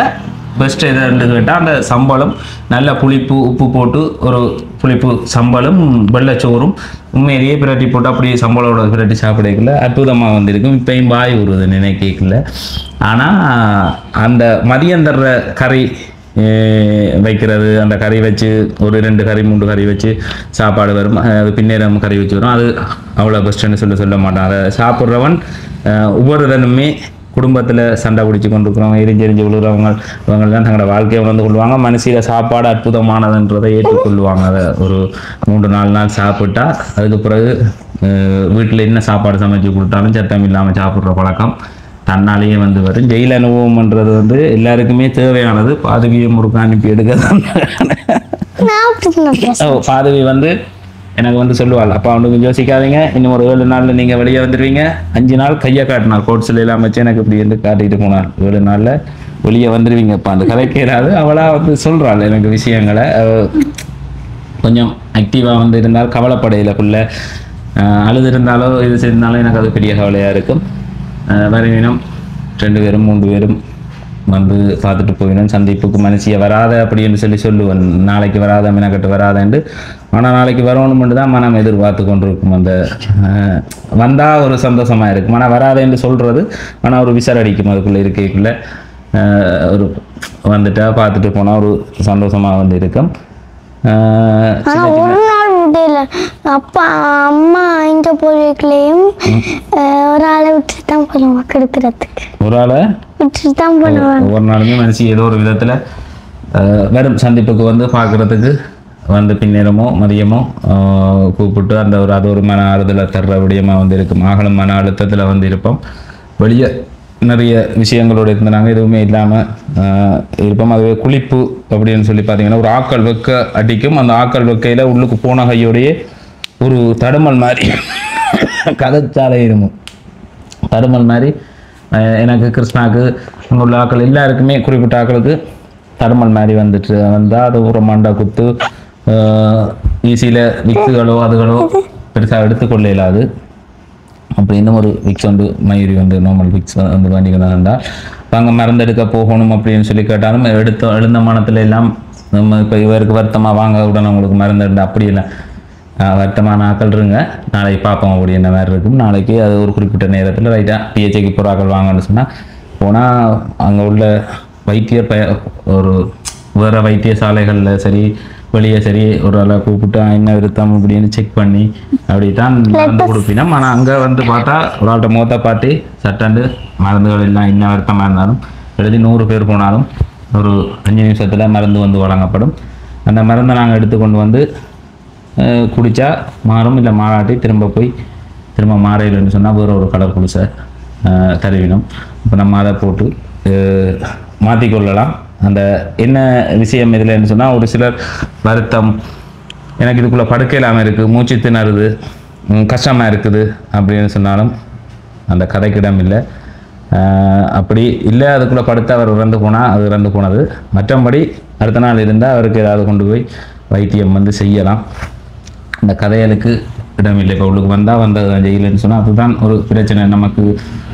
பெஸ்ட் எதுன்னு கேட்டால் அந்த சம்பளம் நல்ல புளிப்பு உப்பு போட்டு ஒரு புளிப்பு சம்பளம் வெள்ளைச்சோறும் உண்மையிலேயே பிரட்டி போட்டு அப்படியே சம்பளோட பிரட்டி சாப்பிடக்குள்ள அற்புதமாக வந்திருக்கும். இப்போயும் பாய் வருவது நினைக்கல. ஆனால் அந்த மதியம் தர்ற கறி வைக்கிறது, அந்த கறி வச்சு ஒரு 2 கறி 3 கறி வச்சு சாப்பாடு வரும். அது பின்னேரம் கறி வச்சு வரும். அது அவ்வளோ பெஸ்ட்டுன்னு சொல்ல மாட்டான். அதை சாப்பிட்றவன் ஒவ்வொரு தினமுமே குடும்பத்தில் சண்டை பிடிச்சி கொண்டிருக்கிறவங்க, எரிஞ்செறிஞ்சு விழுகிறவங்க, இவங்க தான் தங்களோட வாழ்க்கையை உணர்ந்து கொள்வாங்க. மனசில் சாப்பாடு அற்புதமானதுன்றதை ஏற்றுக்கொள்வாங்க. அதை ஒரு 3-4 நாள் சாப்பிட்டா அதுக்கு பிறகு வீட்டில் என்ன சாப்பாடு சமைச்சு கொடுத்தாலும் சத்தம் இல்லாமல் சாப்பிட்ற பழக்கம் தன்னாலேயே வந்து வரும். ஜெயில் அனுபவம்ன்றது வந்து எல்லாருக்குமே தேவையானது. பாதவியை முறுக்க அனுப்பி எடுக்க தான் பாதவி வந்து எனக்கு வந்து சொல்லுவாள், அப்பா ஒன்றுக்கு யோசிக்காதீங்க, இன்னும் ஒரு 7 நாளில் நீங்கள் வெளியே வந்துடுவீங்க. 5 நாள் கையை காட்டினார், கோட்ஸில் எல்லாம் வச்சு எனக்கு இப்படி வந்து காட்டிட்டு போனார். 7 நாளில் வெளியே வந்துடுவீங்கப்பா. அந்த கதை கேளாது அவளாக வந்து சொல்கிறாள் எனக்கு விஷயங்களை. கொஞ்சம் ஆக்டிவாக வந்து இருந்தால் கவலைப்படையிலக்குள்ள அழுது இருந்தாலோ இது செய்திருந்தாலும் எனக்கு அது பெரிய கவலையாக இருக்கும். வரைவினம் 2 பேரும் 3 பேரும் வந்து பார்த்துட்டு போயிடும். சந்திப்புக்கு மனசிய வராத அப்படின்னு சொல்லுவேன். நாளைக்கு வராத மெனக்கட்டு வராதேண்டு. ஆனால் நாளைக்கு வரணும்னு தான் மனம் எதிர்பார்த்து கொண்டிருக்கும். அந்த வந்தால் ஒரு சந்தோஷமாக இருக்கும். ஆனால் வராதேன்னு சொல்கிறது ஆனால் ஒரு விசாரடிக்கும் அதுக்குள்ளே இருக்கைக்குள்ளே. ஒரு வந்துட்டா பார்த்துட்டு போனால் ஒரு சந்தோஷமாக வந்து இருக்கும். ஆனா ஒரு நாள் விடையில அப்பா அம்மா இங்க போயிருக்கலையும் ஒரு ஆளை விட்டுட்டு தான் பண்ணுவாங்க கெடுக்கிறதுக்கு. ஒரு ஆளை விட்டுட்டு தான் பண்ணுவாங்க. ஒவ்வொரு நாளுமே மனுஷி ஏதோ ஒரு விதத்தில் வெறும் சந்திப்புக்கு வந்து பார்க்குறதுக்கு வந்து பின்னேரமோ மதியமோ கூப்பிட்டு அந்த ஒரு அது ஒரு மன ஆறுதலை தர்ற விடயமாக வந்து இருக்கும். ஆகலும் மன அழுத்தத்தில் வந்து இருப்போம். வெளியே நிறைய விஷயங்களோடு இருந்து நாங்கள் எதுவுமே இல்லாமல் இருப்போம். அதுவே குளிப்பு அப்படின்னு சொல்லி பார்த்தீங்கன்னா ஒரு ஆக்கள் வெக்க அடிக்கும். அந்த ஆக்கள் வெக்கையில் உள்ளுக்கு போன கையோடையே ஒரு தடுமல் மாதிரி கதைச்சாலை இருக்கும். தடுமல் மாதிரி எனக்கு கிருஷ்ணாவுக்கு அங்கே உள்ள ஆக்கள் எல்லாருக்குமே குறிப்பிட்ட ஆக்களுக்கு தடுமல் மாதிரி வந்துட்டு வந்தால் அது ஒரு மண்டை குத்து ஈஸியில் விக்ஸுகளோ அதுகளோ பெருசாக எடுத்துக்கொள்ள இயலாது. அப்படி இன்னும் ஒரு விக்ஸ் வந்து மயூரி வந்து நார்மல் விக்ஸ் வந்து பண்ணிக்கணும்டா அங்கே மருந்தெடுக்க போகணும் அப்படின்னு சொல்லி கேட்டாலும் எழுந்த மானத்தில் எல்லாம் நம்ம இப்போ இவருக்கு வருத்தமாக வாங்க உடனே உங்களுக்கு மருந்து எடுத்து அப்படி இல்லை வருத்தமான ஆக்கள் இருங்க நாளைக்கு பார்ப்போம் அப்படின்ற மாதிரி இருக்கும். நாளைக்கு அது ஒரு குறிப்பிட்ட நேரத்தில் ரைட்டாக பிஹெச்ஐக்கு போகிற ஆக்கள் வாங்கன்னு சொன்னால் போனால் அங்கே உள்ள வைத்தியர் ஒரு வேறு வைத்தியசாலைகளில் சரி வெளியே சரி ஒரு ஆளை கூப்பிட்டு என்ன விருத்தம் அப்படின்னு செக் பண்ணி அப்படி தான் மருந்து கொடுப்பினோம். ஆனால் அங்கே வந்து பார்த்தா ஒரு ஆள்கிட்ட முகத்தை பார்த்து சட்டாண்டு மருந்துகள் எல்லாம் என்ன வருத்தமாக இருந்தாலும் எழுதி 100 பேர் போனாலும் ஒரு 5 நிமிஷத்தில் மருந்து வந்து வழங்கப்படும். அந்த மருந்தை நாங்கள் எடுத்துக்கொண்டு வந்து குடித்தா மாறும், இல்லை மாறாட்டி திரும்ப மாறையில்னு சொன்னால் வேறு ஒரு கலர் குடிசை தருவினோம். இப்போ நம்ம அதை போட்டு மாற்றிக்கொள்ளலாம். அந்த என்ன விஷயம் இதில்னு சொன்னால் ஒரு சிலர் வருத்தம் எனக்கு இதுக்குள்ளே படுக்க இல்லாமல் இருக்குது, மூச்சு திணறுது, கஷ்டமாக இருக்குது அப்படின்னு சொன்னாலும் அந்த கதைக்கிடம் இல்லை. அப்படி இல்லை அதுக்குள்ளே படுத்து அவர் இறந்து போனால் அது இறந்து போனது. மற்றபடி அடுத்த நாள் இருந்தால் அவருக்கு ஏதாவது கொண்டு போய் வைத்தியம் வந்து செய்யலாம். அந்த கதைகளுக்கு இடமில்லை. இப்போ உள்ளுக்கு வந்தது ஜெயிலுன்னு சொன்னால் அதுதான் ஒரு பிரச்சனை. நமக்கு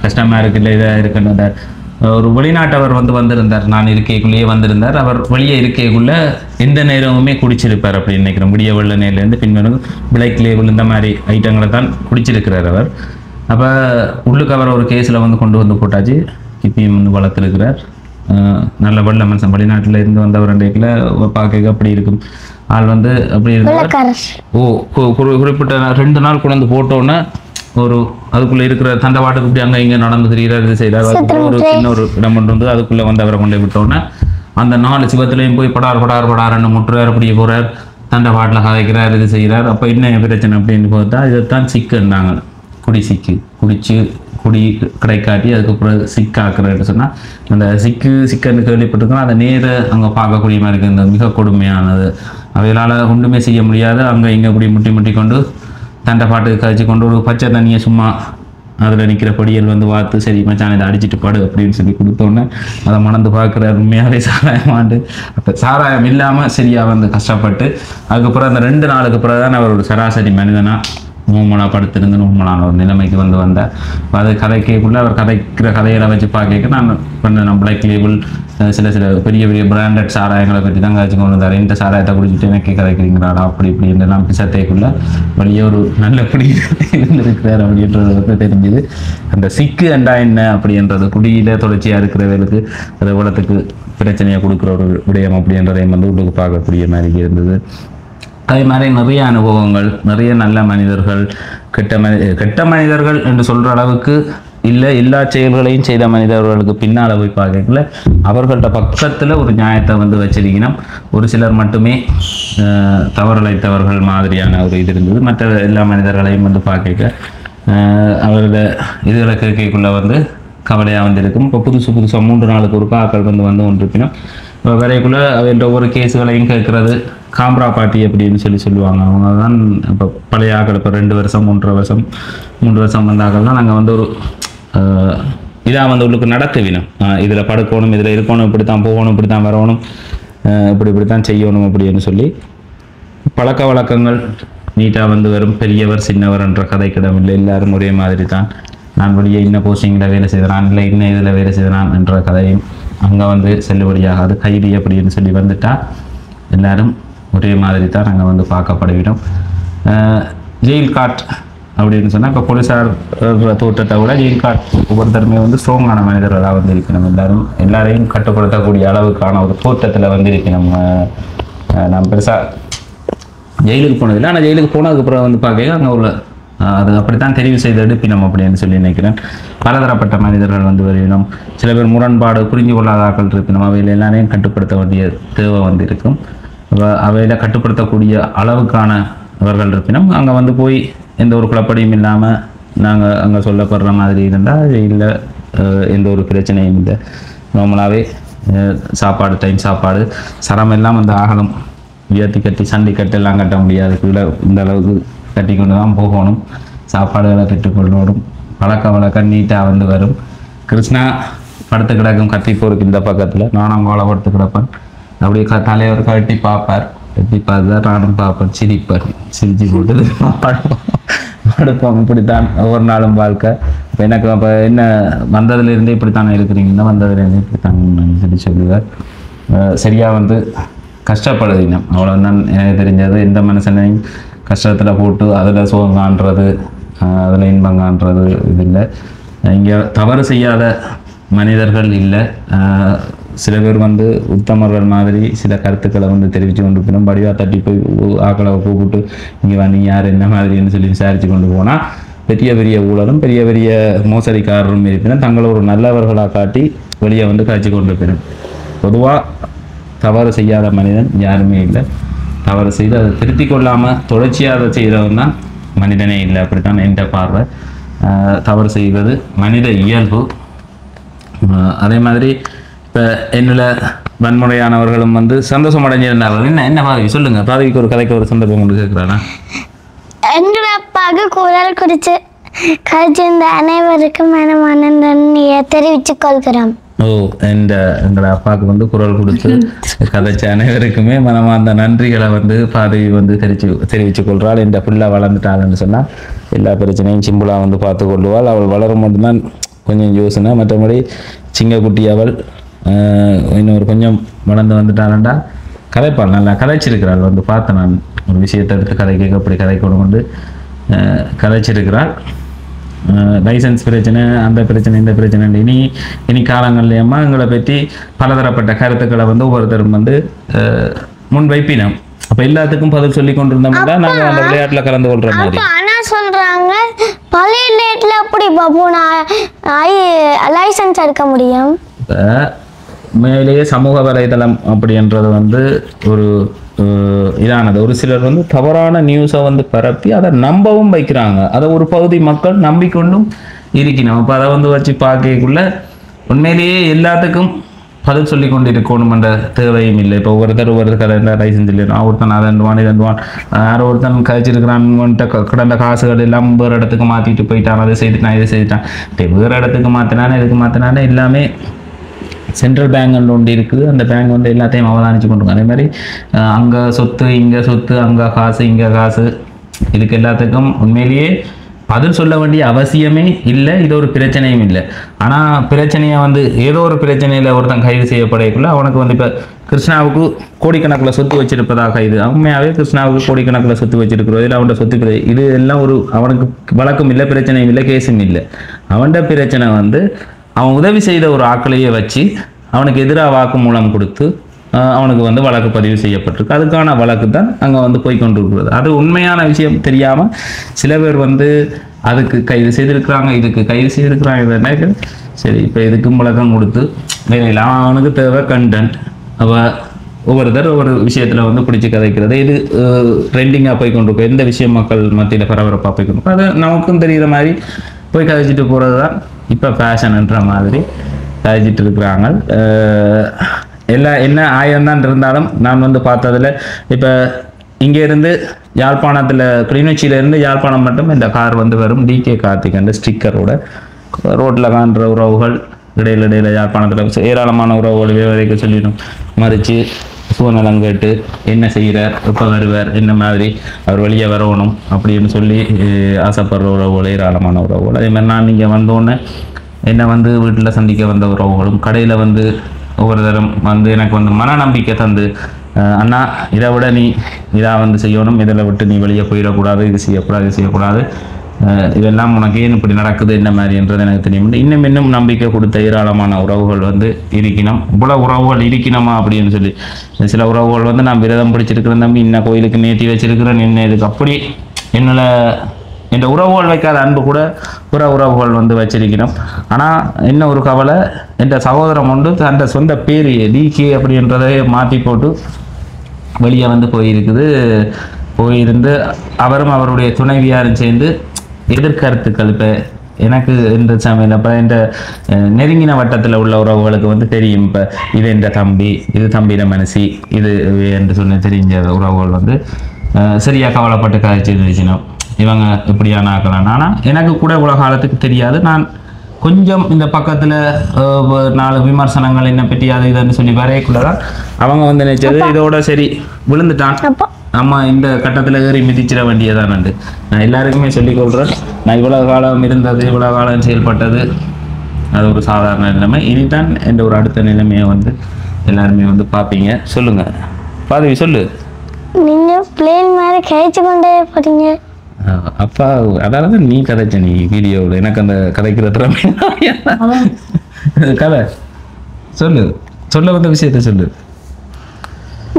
கஷ்டமாக இருக்குது இல்லை இதாக இருக்குன்னு ஒரு வெளிநாட்டவர் வந்திருந்தார். நான் இருக்கைக்குள்ளேயே வந்திருந்தார். அவர் வெளியே இருக்கைக்குள்ளே எந்த நேரமுமே குடிச்சிருப்பார் அப்படின்னு நினைக்கிறேன். விடிய வெள்ள நேரிலேருந்து பின்வரும் பிளாக் லேபிள் இந்த மாதிரி ஐட்டங்களை தான் குடிச்சிருக்கிறார் அவர். அப்போ உள்ளுக்கு அவர் ஒரு கேஸில் கொண்டு வந்து போட்டாச்சு. இப்பயும் வளர்த்துருக்கிறார். நல்ல வெள்ள மனுஷன். வெளிநாட்டில் இருந்து வந்தவர் ரெண்டைக்குள்ள பார்க்க அப்படி இருக்கும் ஆள் அப்படி இருந்தார். குறிப்பிட்ட 2 நாள் கொண்டு போட்டோன்னே ஒரு அதுக்குள்ளே இருக்கிற தண்டவாட்டுக்கு இப்படி அங்கே இங்கே நடந்து தெரிகிறார், இது செய்கிறார். அதுக்குள்ள ஒரு சின்ன ஒரு இடம் ஒன்று வந்து அதுக்குள்ளே அவரை கொண்டு விட்டோன்னே அந்த 4 சிவத்துலேயும் போய் படார் முட்டுறார், அப்படியே போகிறார், தண்டவாட்டில் கதைக்கிறார், இது செய்கிறார். அப்போ என்ன பிரச்சனை அப்படின்னு பார்த்தா இதைத்தான் சிக்குன்னாங்க. குடி சிக்கு குடி கிடைக்காட்டி அதுக்கப்புறம் சிக்காக்குறேன்னு சொன்னால் அந்த சிக்கன்னு கேள்விப்பட்டிருக்கோம். அதை நேர அங்கே பார்க்கக்கூடிய மாதிரி இருக்குது. இந்த மிக கொடுமையானது. அவைகளால் ஒன்றுமே செய்ய முடியாது. அங்கே இங்கே இப்படி முட்டி கொண்டு தண்டை பாட்டுக்கு கழிச்சு கொண்டு ஒரு பச்சை தண்ணியை சும்மா அதில் நிற்கிற பொடியல் வார்த்து சரி மச்சான் இதை அடிச்சுட்டு பாடு அப்படின்னு சொல்லி கொடுத்தோன்னே அதை மணந்து பார்க்குற உண்மையாகவே சாராயமாண்டு. அப்போ சாராயம் இல்லாமல் சரியாக கஷ்டப்பட்டு அதுக்கப்புறம் அந்த 2 நாளுக்கு பிறகு தான் அவர் ஒரு சராசரி மனிதனாக நோமலாக படுத்திருந்து நோமலான ஒரு நிலைமைக்கு வந்தார். அது கதைக்குள்ளே அவர் கதைக்கிற கதைகளை வச்சு பார்க்க நான் கொஞ்சம் பிளாக் லேபிள் சில பெரிய பிராண்டட் சாராயங்களை பற்றி தான் கதைச்சு கொண்டு வந்தார். இந்த சாராயத்தை குடிச்சிட்டு எனக்கே கதைக்கிறீங்களாடா அப்படி இப்படின்றலாம் பிசத்தைக்குள்ளே வெளியே ஒரு நல்ல குடி இருந்திருக்கிறார் அப்படின்றது தெரிஞ்சுது. அந்த சிக்கு அண்டா என்ன அப்படின்றது குடியில் தொடர்ச்சியாக இருக்கிறவர்களுக்கு அது உலகத்துக்கு பிரச்சனையை கொடுக்குற ஒரு விடயம் அப்படின்றதையும் உள்ளுக்கு பார்க்கக்கூடிய மாதிரி இருந்தது. அதே மாதிரி நிறைய அனுபவங்கள், நிறைய நல்ல மனிதர்கள், கெட்ட மனிதர்கள் என்று சொல்கிற அளவுக்கு இல்லை, எல்லா செயல்களையும் செய்த மனிதர்களுக்கு பின்னால் போய் பார்க்கல அவர்கள்ட்ட பக்கத்தில் ஒரு நியாயத்தை வச்சிருக்கணும். ஒரு சிலர் மட்டுமே தவறழைத்தவர்கள் மாதிரியான ஒரு இது இருந்தது. மற்ற எல்லா மனிதர்களையும் பார்க்க அவரோட இதுகளை கேட்கக்குள்ளே கவலையாக இருக்கும். இப்போ புதுசாக 3 நாளுக்கு ஒரு ஆக்கள் கொண்டிருப்பினோம். வரைக்குள்ளே அவர்கிட்ட ஒவ்வொரு கேஸுகளையும் கேட்குறது காம்ரா பாட்டி அப்படின்னு சொல்லுவாங்க. அவங்க தான் இப்போ பழைய ஆக்கள் இப்போ 2 வருஷம் 3 வருஷம் வந்த ஆக்கள் தான் நாங்கள் ஒரு இதாக உள்ளுக்கு நடத்துவினோம். இதில் படுக்கணும், இதில் இருக்கணும், இப்படி தான் போகணும், இப்படி தான் வரணும், இப்படி தான் செய்யணும் அப்படின்னு சொல்லி பழக்க வழக்கங்கள் நீட்டாக வரும். பெரியவர் சின்னவர் என்ற கதைக்கிடம் இல்லை, எல்லாரும் ஒரே மாதிரி தான். நான் வெளியே இன்ன போஸ்டிங்கில் வேலை செய்கிறான், இல்லை இன்னும் இதில் வேலை செய்கிறான் என்ற கதையும் அங்கே செல்லுபடியாகாது. கைதி அப்படின்னு சொல்லி வந்துட்டால் எல்லாரும் ஒரே மாதிரி தான் நாங்கள் பார்க்கப்படுகிறோம். ஜெயில் காட் அப்படின்னு சொன்னால் இப்போ போலீஸார் தோற்றத்தை விட ஜெயில் கார்டு ஒவ்வொருத்தருமே வந்து ஸ்ட்ராங்கான மனிதர்களாக வந்து இருக்கணும். எல்லாரையும் கட்டுப்படுத்தக்கூடிய அளவுக்கான ஒரு தோற்றத்தில் வந்து இருக்கணும். நான் பெருசாக ஜெயிலுக்கு போனதில்லை, ஆனால் ஜெயிலுக்கு போனதுக்கு அப்புறம் வந்து பார்க்க அங்கே உள்ள அது அப்படித்தான் தெரிவு செய்து எடுப்பினம் அப்படின்னு சொல்லி நினைக்கிறேன். பலதரப்பட்ட மனிதர்கள் வந்து வரையினோம். சில பேர் முரண்பாடு புரிஞ்சு கொள்ளாத ஆக்கள் இருக்கணும். அவையில் எல்லாரையும் கட்டுப்படுத்த வேண்டிய தேவை வந்து இருக்கும். அவையில் கட்டுப்படுத்தக்கூடிய அளவுக்கான அவர்கள் இருப்பினும் அங்கே வந்து போய் எந்த ஒரு குழப்படியும் இல்லாமல் நாங்கள் அங்கே சொல்லப்படுற மாதிரி இருந்தால் இல்லை, எந்த ஒரு பிரச்சனையும் இல்லை. நார்மலாகவே சாப்பாடு டைம் சாப்பாடு சரம் எல்லாம் அந்த ஆகலம் உயர்த்தி கட்டி சண்டை கட்டெல்லாம் கட்ட முடியாது. இந்த அளவுக்கு கட்டி கொண்டு தான் போகணும். சாப்பாடுகளை பெற்றுக்கொள்ளணும். வழக்கம் நீட்டாக வந்து வரும். கிருஷ்ணா படுத்து கிடக்கும் கத்திப்போருக்கு இந்த பக்கத்தில் நானும் வாழை படுத்து கிடப்பேன். அப்படியே தலைவர் கட்டி பார்ப்பார். கட்டி பார்த்து நானும் பார்ப்பேன். சிரிப்பார். சிரிச்சு போட்டு படுப்போம். இப்படித்தான் ஒவ்வொரு நாளும் வாழ்க்கை. இப்போ எனக்கு அப்போ என்ன வந்ததுலேருந்தே இப்படித்தானே இருக்கிறீங்கன்னா வந்ததுலேருந்தே இப்படித்தாங்க சொல்லி சொல்லுவார். சரியாக வந்து கஷ்டப்படுதினம் அவ்வளோதான் எனக்கு தெரிஞ்சது. எந்த மனுஷனையும் கஷ்டத்தில் போட்டு அதில் சுகம் காண்றது, அதில் இன்பம் காண்றது இது இல்லை. இங்கே தவறு செய்யாத மனிதர்கள் இல்லை. சில பேர் வந்து உத்தமர்கள் மாதிரி சில கருத்துக்களை வந்து தெரிவித்து கொண்டு போகணும். படிவாக தட்டி போய் ஆக்களை கூப்பிட்டு இங்கே வந்து யார் என்ன மாதிரின்னு சொல்லி விசாரித்து கொண்டு போனால் பெரிய பெரிய ஊழலும் பெரிய பெரிய மோசடிக்காரரும் இருப்பினும் தங்களை ஒரு நல்லவர்களாக காட்டி வெளியே வந்து காய்ச்சி கொண்டு போயிடும். பொதுவாக தவறு செய்யாத மனிதன் யாருமே இல்லை. தவறு செய்து அதை திருத்தி கொள்ளாமல் தொடர்ச்சியாக செய்கிறவன் தான் மனிதனே இல்லை. அப்படித்தான் என்ற பார்வை. தவறு செய்வது மனித இயல்பு. அதே மாதிரி இப்போ என்னுள்ள வன்முறையானவர்களும் வந்து சந்தோஷம் அடைஞ்சிருந்தார்கள். என்ன பாதி சொல்லுங்க. பாதிக்கு ஒரு கதைக்கு ஒரு சந்தர்ப்பம் கொண்டு கேட்குறானா? எங்கள் அப்பாவுக்கு குரல் குறித்து கழிச்சிருந்த அனைவருக்கும் மனமான நன்றியை தெரிவித்துக் கொள்கிறோம். எங்களோட அப்பாவுக்கு வந்து குரல் கொடுத்து கதைச்ச அனைவருக்குமே மனமார்ந்த நன்றிகளை வந்து பாதவி வந்து தெரிவித்து கொள்றாள். இந்த பிள்ளை வளர்ந்துட்டாள்னு சொன்னால் எல்லா பிரச்சனையும் சிம்பிளாக வந்து பார்த்து கொள்ளுவாள். அவள் வளரும் மட்டும்தான் கொஞ்சம் யோசனை. மற்றபடி சிங்கக்குட்டி அவள் இன்னொரு கொஞ்சம் வளர்ந்து வந்துட்டாளண்டா கதைப்பாள். நல்லா கதைச்சிருக்கிறாள். வந்து பார்த்தேன் நான் ஒரு விஷயத்தை எடுத்து கதை கேட்க அப்படி கதை கொண்டு வந்து கதைச்சிருக்கிறாள். லைசன்ஸ் பிரச்சனை, அந்த பிரச்சனை, இந்த பிரச்சனை இனி காலங்கள்லையம்மா எங்களை பற்றி பலதரப்பட்ட கருத்துக்களை வந்து ஒவ்வொருத்தரும் வந்து முன்வைப்பினோம். அப்போ எல்லாத்துக்கும் பதில் சொல்லி கொண்டிருந்தோம்னா நாங்கள் அந்த விளையாட்டில் கலந்து கொள்கிற மாதிரி. ஆனால் சொல்கிறாங்க பழைய டேட்டில் எப்படி பாப்போம் லைசன்ஸ் எடுக்க முடியும். மேலேயே சமூக வலைதளம் அப்படின்றது வந்து ஒரு இதானது. ஒரு சிலர் வந்து தவறான நியூஸை வந்து பரப்பி அதை நம்பவும் வைக்கிறாங்க. அதை ஒரு பகுதி மக்கள் நம்பிக்கொண்டும் இருக்கணும். இப்போ அதை வந்து வச்சு பார்க்கக்குள்ள உண்மையிலேயே எல்லாத்துக்கும் பதில் சொல்லி கொண்டு இருக்கணும் என்ற தேவையும் இல்லை. இப்போ ஒவ்வொருத்தர் கதை லைசன்ஸ் இல்லையா ஒருத்தன் அதன்வான் யாரோ ஒருத்தன் கழிச்சிருக்கிறான் கடந்த காசுகள் எல்லாம் வேறு இடத்துக்கு மாற்றிட்டு போயிட்டான். அதை செய்துட்டான், இதை செய்துட்டான். வேறு இடத்துக்கு மாற்றினானே இதுக்கு மாற்றினானே எல்லாமே சென்ட்ரல் பேங்க் ஒன்று இருக்குது. அந்த பேங்க் வந்து எல்லாத்தையும் அவதானிச்சு கொண்டு அதே மாதிரி அங்கே சொத்து இங்கே சொத்து, அங்கே காசு இங்கே காசு, இதுக்கு எல்லாத்துக்கும் உண்மையிலேயே பதில் சொல்ல வேண்டிய அவசியமே இல்லை. இது ஒரு பிரச்சனையும் இல்லை. ஆனால் பிரச்சனையை வந்து ஏதோ ஒரு பிரச்சனையில் ஒருத்தன் கைது செய்யப்படையக்குள்ள அவனுக்கு வந்து இப்போ கிருஷ்ணாவுக்கு கோடிக்கணக்கில் சொத்து வச்சிருப்பதாக கைது. உண்மையாகவே கிருஷ்ணாவுக்கு கோடிக்கணக்கில் சொத்து வச்சிருக்கிறோம். இதில் அவனோட சொத்து இது எல்லாம் ஒரு அவனுக்கு வழக்கம் இல்லை, பிரச்சனையும் இல்லை, கேஸும் இல்லை. அவன்கிட்ட பிரச்சனை வந்து அவன் உதவி செய்த ஒரு ஆக்களையே வச்சு அவனுக்கு எதிராக வாக்கு மூலம் கொடுத்து அவனுக்கு வந்து வழக்கு பதிவு செய்யப்பட்டிருக்கு. அதுக்கான வழக்கு தான் அங்கே வந்து போய்கொண்டிருக்கிறது. அது உண்மையான விஷயம் தெரியாமல் சில பேர் வந்து அதுக்கு கைது செய்திருக்கிறாங்க, இதுக்கு கைது செய்திருக்கிறாங்க. சரி, இப்போ இதுக்கும் வழக்கம் கொடுத்து வேலையில் அவனுக்கு தேவை கண்டென்ட். அவள் ஒவ்வொருத்தர் ஒவ்வொரு விஷயத்தில் வந்து பிடிச்சி கதைக்கிறது. இது ட்ரெண்டிங்காக போய்கொண்டிருக்கும். எந்த விஷயம் மக்கள் மத்தியில் பரபரப்பாக போய்கொண்டிருக்கும் அது நமக்கும் தெரிகிற மாதிரி போய் கதைச்சிட்டு போகிறது தான் இப்போ ஃபேஷன்ன்ற மாதிரி கதைச்சிட்டு இருக்கிறாங்க. என்ன ஆயிரம்தான் இருந்தாலும் நான் வந்து பார்த்ததில் இப்போ இங்கேருந்து யாழ்ப்பாணத்தில் கிளிநொச்சியிலேருந்து யாழ்ப்பாணம் மட்டும் இந்த கார் வந்து வரும். டிகே கார்த்திக் அந்த ஸ்டிக்கரோட ரோட்டில் காண்ற உறவுகள் இடையில யாழ்ப்பாணத்தில் ஏராளமான உறவுகள் விவரிக்க சொல்லிடும். மறித்து சுவநலம் கேட்டு என்ன செய்கிறார், எப்போ வருவார், என்ன மாதிரி அவர் வெளியே வரணும் அப்படின்னு சொல்லி ஆசைப்படுற உறவுகள் ஏராளமான உறவுகள். அதே மாதிரி நான் இங்கே வந்தோடனே என்னை வந்து வீட்டில் சந்திக்க வந்த உறவுகளும் கடையில் வந்து ஒவ்வொரு தரம் வந்து எனக்கு வந்து மன நம்பிக்கை தந்து அண்ணா இதை விட நீ இதாக வந்து செய்யணும், இதில் விட்டு நீ வெளியே போயிடக்கூடாது, இது செய்யக்கூடாது இதெல்லாம் உனக்கு ஏன் இப்படி நடக்குது என்ன மாதிரின்றது எனக்கு தெரியும். இன்னும் நம்பிக்கை கொடுத்த ஏராளமான உறவுகள் வந்து இருக்கணும். இவ்வளவு உறவுகள் இருக்கணுமா அப்படின்னு சொல்லி சில உறவுகள் வந்து நான் விரதம் பிடிச்சிருக்கிறேன் தம்பி, இன்னும் கோயிலுக்கு நேர்த்தி வச்சிருக்கிறேன், என்ன இதுக்கு அப்படி என்னோட இந்த உறவுகள் வைக்காத அன்பு கூட புற உறவுகள் வந்து வச்சிருக்கணும். ஆனால் என்ன ஒரு கவலை, என்ற சகோதரம் ஒன்று தன் சொந்த பேர் டிகே அப்படின்றதை மாற்றி போட்டு வெளியே வந்து போயிருந்து அவரும் அவருடைய துணைவியாரும் சேர்ந்து எதிர்கருத்துக்கள். இப்போ எனக்கு இந்த சமையல் இப்போ இந்த நெருங்கின வட்டத்தில் உள்ள உறவுகளுக்கு வந்து தெரியும். இப்போ இது என்ற தம்பி, இது தம்பியிட மனசி, இது என்று சொன்ன தெரிஞ்ச உறவுகள் வந்து சரியாக கவலைப்பட்டு கதைச்சு இருந்துச்சுன்னா இவங்க இப்படியான ஆக்கலாம். ஆனால் எனக்கு கூட இவ்வளோ காலத்துக்கு தெரியாது. நான் கொஞ்சம் இந்த பக்கத்தில் 4 விமர்சனங்கள் என்ன பற்றி அது இதுன்னு சொல்லி வரையக்குள்ளதான் அவங்க வந்து நினைச்சது இதோட சரி விழுந்துட்டான், அம்மா இந்த கட்டத்தில் ஏறி மிதிச்சிட வேண்டியதானண்டு. நான் எல்லாருக்குமே சொல்லிக்கொள்கிறேன், நான் இவ்வளோ காலம் இருந்தது, இவ்வளோ காலம் செயல்பட்டது அது ஒரு சாதாரண நிலைமை. இனிதான் என்ற ஒரு அடுத்த நிலைமையை வந்து எல்லாருமே வந்து பார்ப்பீங்க. சொல்லுங்க பாதவி, சொல்லு. நீங்கள் பிளேன் மாதிரி கழிச்சு கொண்டே போறீங்க. அப்பா அதால தான் நீ கதைச்ச, நீ வீடியோவில் எனக்கு அந்த கதைக்கிற திறமை. கதை சொல்லு, சொல்ல வந்த விஷயத்த சொல்லு.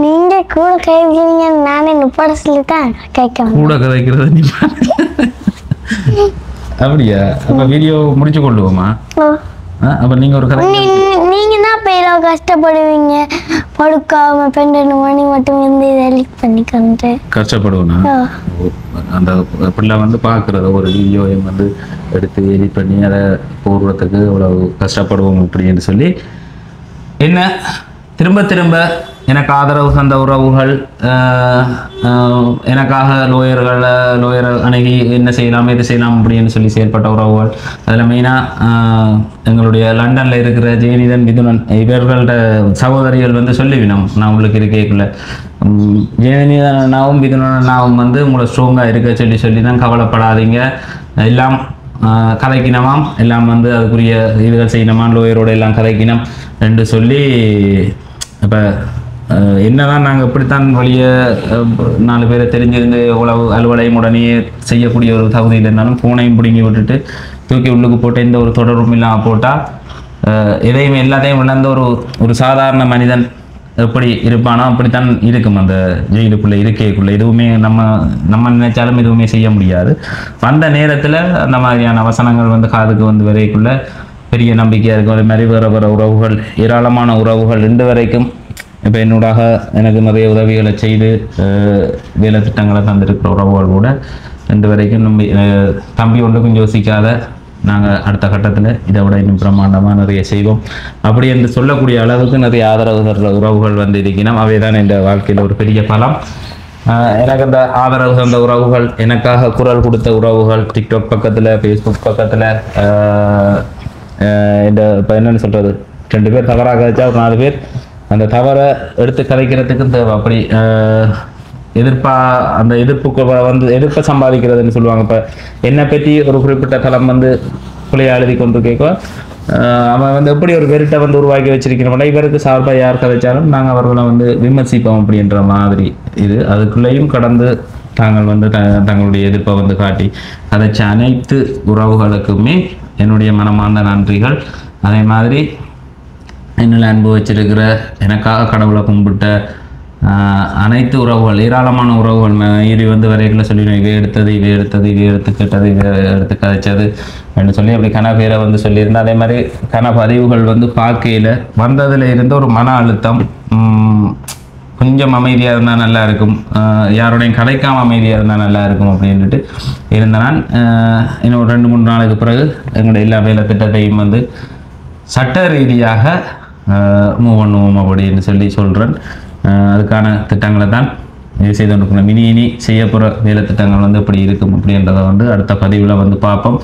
நீங்க கூட கழிக்கிறீங்க, நானே நுப்பாட சொல்லித்தான் கேட்க கூட கதைக்கிறது நீ அப்படியா? அப்ப வீடியோ முடிச்சு கொள்ளுவோமா? அப்ப நீங்க ஒரு கதை நீங்க தான் பேரோ கஷ்டப்படுவீங்க, படுக்காம 12 மணி மட்டும் இருந்து எடிட் பண்ணிக்கிறது கஷ்டப்படுவோம். அந்த பிள்ளை வந்து பார்க்குறது ஒரு வீடியோவை வந்து எடுத்து எடிட் பண்ணி அதை போடுறதுக்கு இவ்வளவு கஷ்டப்படுவோம் அப்படின்னு சொல்லி என்ன திரும்ப திரும்ப எனக்கு ஆதரவு தந்த உறவுகள், எனக்காக லோயர் அணுகி என்ன செய்யலாம் எது செய்யலாம் அப்படின்னு சொல்லி செயல்பட்ட உறவுகள், அதில் மெயினாக எங்களுடைய லண்டனில் இருக்கிற ஜெயனிதன், மிதுனன் இவர்களோட சகோதரிகள் வந்து சொல்லிவினோம். நான் உங்களுக்கு இருக்கேக்குள்ள ஜெயனிதன் அண்ணாவும் மிதுனன் அண்ணாவும் வந்து உங்களை ஸ்ட்ராங்காக இருக்க சொல்லி தான் கவலைப்படாதீங்க, எல்லாம் கதைக்கினமாம், எல்லாம் வந்து அதுக்குரிய இதுகள் செய்யணுமாம், லோயரோட எல்லாம் கதைக்கினம் என்று சொல்லி. இப்போ என்னதான் நாங்கள் இப்படித்தான் வழியை 4 பேரை தெரிஞ்சிருந்து உழவு அலுவலையும் உடனே செய்யக்கூடிய ஒரு தகுதியில் இருந்தாலும் ஃபோனையும் பிடுங்கி விட்டுட்டு தூக்கி உள்ளுக்கு போட்டு எந்த ஒரு தொடர்பும் இல்லாமல் போட்டால் எதையும் எல்லாத்தையும் இழந்த ஒரு சாதாரண மனிதன் எப்படி இருப்பானோ அப்படித்தான் இருக்கும் அந்த ஜெயிலுக்குள்ளே இருக்கைக்குள்ளே. எதுவுமே நம்ம நினைச்சாலும் எதுவுமே செய்ய முடியாது. வந்த நேரத்தில் அந்த மாதிரியான வசனங்கள் வந்து காதுக்கு வந்து வரைக்குள்ள பெரிய நம்பிக்கையாக இருக்கும். அதே மாதிரி வேறு உறவுகள், ஏராளமான உறவுகள் இன்று வரைக்கும் இப்போ என்னோடாக எனக்கு நிறைய உதவிகளை செய்து வேலை திட்டங்களை தந்திருக்கிற உறவுகள் கூட இன்று வரைக்கும் தம்பி ஒன்றுக்கும் யோசிக்காத நாங்கள் அடுத்த கட்டத்தில் இதை விட இன்னும் பிரம்மாண்டமாக நிறைய செய்வோம் அப்படி என்று சொல்லக்கூடிய அளவுக்கு நிறைய ஆதரவு தர உறவுகள் வந்து இருக்கணும். அவை தான் இந்த வாழ்க்கையில் ஒரு பெரிய பலம். எனக்கு அந்த ஆதரவு தந்த உறவுகள், எனக்காக குரல் கொடுத்த உறவுகள், டிக்டாக் பக்கத்தில், ஃபேஸ்புக் பக்கத்தில், இந்த இப்போ என்னென்னு சொல்கிறது, 2 பேர் தவறாக கதைச்சா ஒரு 4 பேர் அந்த தவறை எடுத்து கதைக்கிறதுக்கும் தேவை. அப்படி அந்த எதிர்ப்புக்கு வந்து எதிர்ப்பை சம்பாதிக்கிறதுன்னு சொல்லுவாங்க. இப்போ என்னை பற்றி ஒரு குறிப்பிட்ட தளம் வந்து பிள்ளையா எழுதி கொண்டு கேட்கும், அவன் வந்து எப்படி ஒரு வெறுட்டை வந்து உருவாக்கி வச்சிருக்கிறோம்னா இவருக்கு சார்பாக யார் கதைச்சாலும் நாங்கள் அவர்களை வந்து விமர்சிப்போம் அப்படின்ற மாதிரி. இது அதுக்குள்ளேயும் கடந்து தாங்கள் வந்து தங்களுடைய எதிர்ப்பை வந்து காட்டி கதைச்ச அனைத்து உறவுகளுக்குமே என்னுடைய மனமார்ந்த நன்றிகள். அதே மாதிரி என்னில் அன்பு வச்சிருக்கிற, எனக்காக கடவுளை கும்பிட்ட அனைத்து உறவுகள், ஏராளமான உறவுகள் ஈரி வந்து வரைகளை சொல்லிடுவோம், இவை எடுத்து கேட்டது, இவை எடுத்து கதைச்சது அப்படின்னு சொல்லி அப்படி பேரை வந்து சொல்லியிருந்தேன். அதே மாதிரி பதிவுகள் வந்து பார்க்கையில் வந்ததில் இருந்த ஒரு மன அழுத்தம், கொஞ்சம் அமைதியாக இருந்தால் நல்லா இருக்கும், யாரோடையும் கலைக்காமல் அமைதியாக இருந்தால் நல்லா இருக்கும் அப்படின்ட்டு இருந்த நான் இன்னும் 2-3 நாளுக்கு பிறகு எங்களுடைய எல்லா வேலை திட்டத்தையும் வந்து சட்ட ரீதியாக மூவ் பண்ணுவோம் அப்படின்னு சொல்லி சொல்கிறேன். அதுக்கான திட்டங்களை தான் இது செய்து கொண்டிருக்கணும். இனி செய்ய போகிற வேலை திட்டங்கள் வந்து எப்படி இருக்கும் அப்படின்றத வந்து அடுத்த பதிவில் வந்து பார்ப்போம்.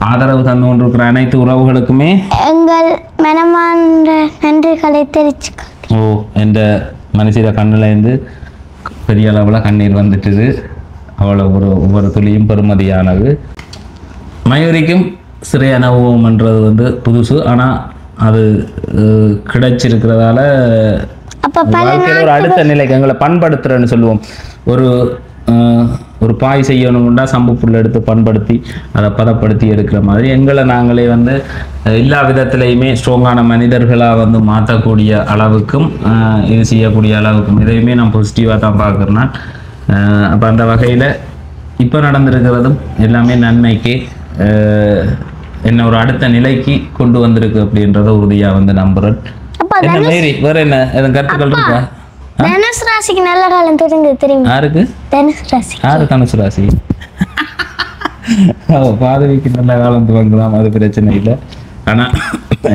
ஆதரவு தந்து கொண்டிருக்கிற அனைத்து உறவுகளுக்குமே எங்கள் மனமார்ந்த நன்றிகளை தெரிவிச்சுக்கிறோம். என்ற மனசில கண்ணிலேருந்து பெரிய அளவில் கண்ணீர் வந்துட்டுது. அவ்வளோ ஒவ்வொரு துளியும் பெருமதியானது. மயூரிக்கும் சிறை அனுபவம்ன்றது வந்து புதுசு, ஆனால் அது கிடைச்சிருக்கிறதால ஒரு அடுத்த நிலைக்கு எங்களை பண்படுத்துறேன்னு சொல்லுவோம். ஒரு ஒரு பாய் செய்யணும்னா சம்பு புல் எடுத்து பண்படுத்தி அதை பதப்படுத்தி எடுக்கிற மாதிரி எங்களை நாங்களே வந்து எல்லா விதத்திலையுமே ஸ்ட்ராங்கான மனிதர்களாக வந்து மாற்றக்கூடிய அளவுக்கும் இது செய்யக்கூடிய அளவுக்கும் இதையுமே நான் பாசிட்டிவாக தான் பார்க்குறேன். அப்போ அந்த வகையில் இப்போ நடந்திருக்கிறதும் எல்லாமே நன்மைக்கு என்ன ஒரு அடுத்த நிலைக்கு கொண்டு வந்திருக்கு அப்படின்றத உறுதியாக வந்து நம்புறேன். என்ன மேரி வேற என்ன எதுவும் கருத்துக்கள் இருக்கா? தனுசு ராசிக்கு நல்ல காலம் தொடங்குது தெரியுமா? யாருக்கு? தனுசு ராசி. யாரு தனுசு ராசி? பாதவிக்கு நல்ல காலம் துவங்கலாம், அது பிரச்சனை இல்லை. ஆனா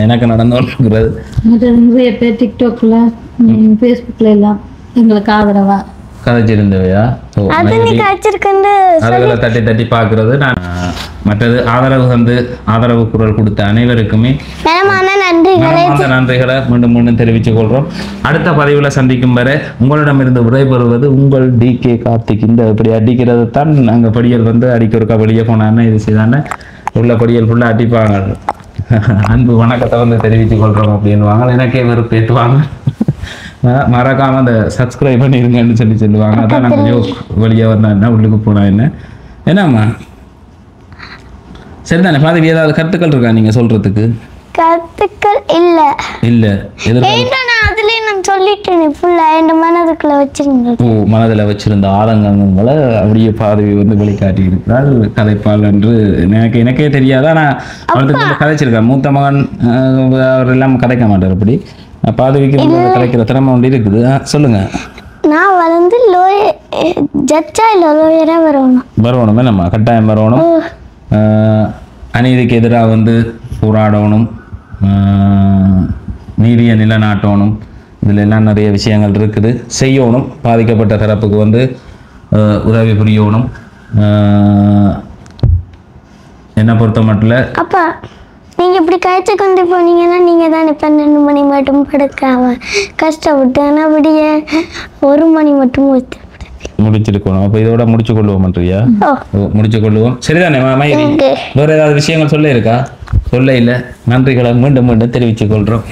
எனக்கு நடந்துகிறது நிறைய பேர் டிக்டாக்ல ஃபேஸ்புக்ல எல்லாம் எங்களுக்கு ஆதரவா கதைச்சிருந்தவையா? அதுகளை தட்டி தட்டி பார்க்கறது. நான் மற்றது ஆதரவு குரல் கொடுத்த அனைவருக்குமே நன்றிகளை மீண்டும் மீண்டும் தெரிவித்துக் கொள்றோம். அடுத்த பதிவுல சந்திக்கும் வரை உங்களிடமிருந்து விடைபெறுவது உங்கள் DK கார்த்திக். இந்த இப்படி அடிக்கிறது தான் நாங்கள் படியல் வந்து அடிக்கிறக்கா வெளியே போனான்னு இது செய்தானே உள்ள படியல் ஃபுல்லாக அடிப்பாங்க. அன்பு வணக்கத்தை வந்து தெரிவித்துக் கொள்றோம் அப்படின்வாங்க. எனக்கே வெறுப்பு ஏற்றுவாங்க. மறக்காம அந்த சப்ஸ்கிரைப் பண்ணிருங்கன்னு சொல்லுவாங்க. அதான் நாங்கள் ஜோக் வெளியே வந்தா என்ன உள்ளுக்கு போனா என்ன என்னம்மா சரிதானே? பாதி ஏதாவது கருத்துக்கள் இருக்கா நீங்க சொல்றதுக்கு? கருத்துக்கள் இல்ல இல்ல அதுலயே நான் சொல்லிட்டேன் ஃபுல்லா என் மனதுக்குள்ள வச்சிருந்தேன். ஓ, மனதில் வச்சிருந்த ஆதங்கங்களை அப்படியே பாதவி வந்து வெளிக்காட்டி இருக்கிறார் கதைப்பால் என்று எனக்கே தெரியாது. ஆனால் அவருக்கு கதைச்சிருக்கார். மூத்த மகன் அவர் எல்லாம் கதைக்க மாட்டார். அப்படி பாதவிக்கு கதைக்கிற திறமை ஒன்று இருக்குது. சொல்லுங்க. நான் வந்து ஜட்ஜா இல்ல லோயரா வரணும் நம்ம கட்டாயம் வரணும். அநீதிக்கு எதிராக வந்து போராடணும், நீதியை நிலைநாட்டணும். இதில் எல்லாம் நிறைய விஷயங்கள் இருக்குது, செய்யணும். பாதிக்கப்பட்ட தரப்புக்கு வந்து உதவி புரியணும். என்னை பொறுத்த மட்டும் அப்பா நீங்க இப்படி கழிச்சு கொண்டு போனீங்கன்னா நீங்க தானே 12 மணி மட்டும் படுக்காம கஷ்டப்பட்டு ஆனால் அப்படியே 1 மணி மட்டும் முடிச்சிருக்கணும். அப்போ இதோட முடிச்சு கொள்வோம்ன்றியா? முடிச்சு கொள்வோம். சரிதானே மயிரி? வேற ஏதாவது விஷயங்கள் சொல்ல இருக்கா? சொல்ல இல்லை. நன்றிகளை மீண்டும் மீண்டும் தெரிவித்துக் கொள்றோம்.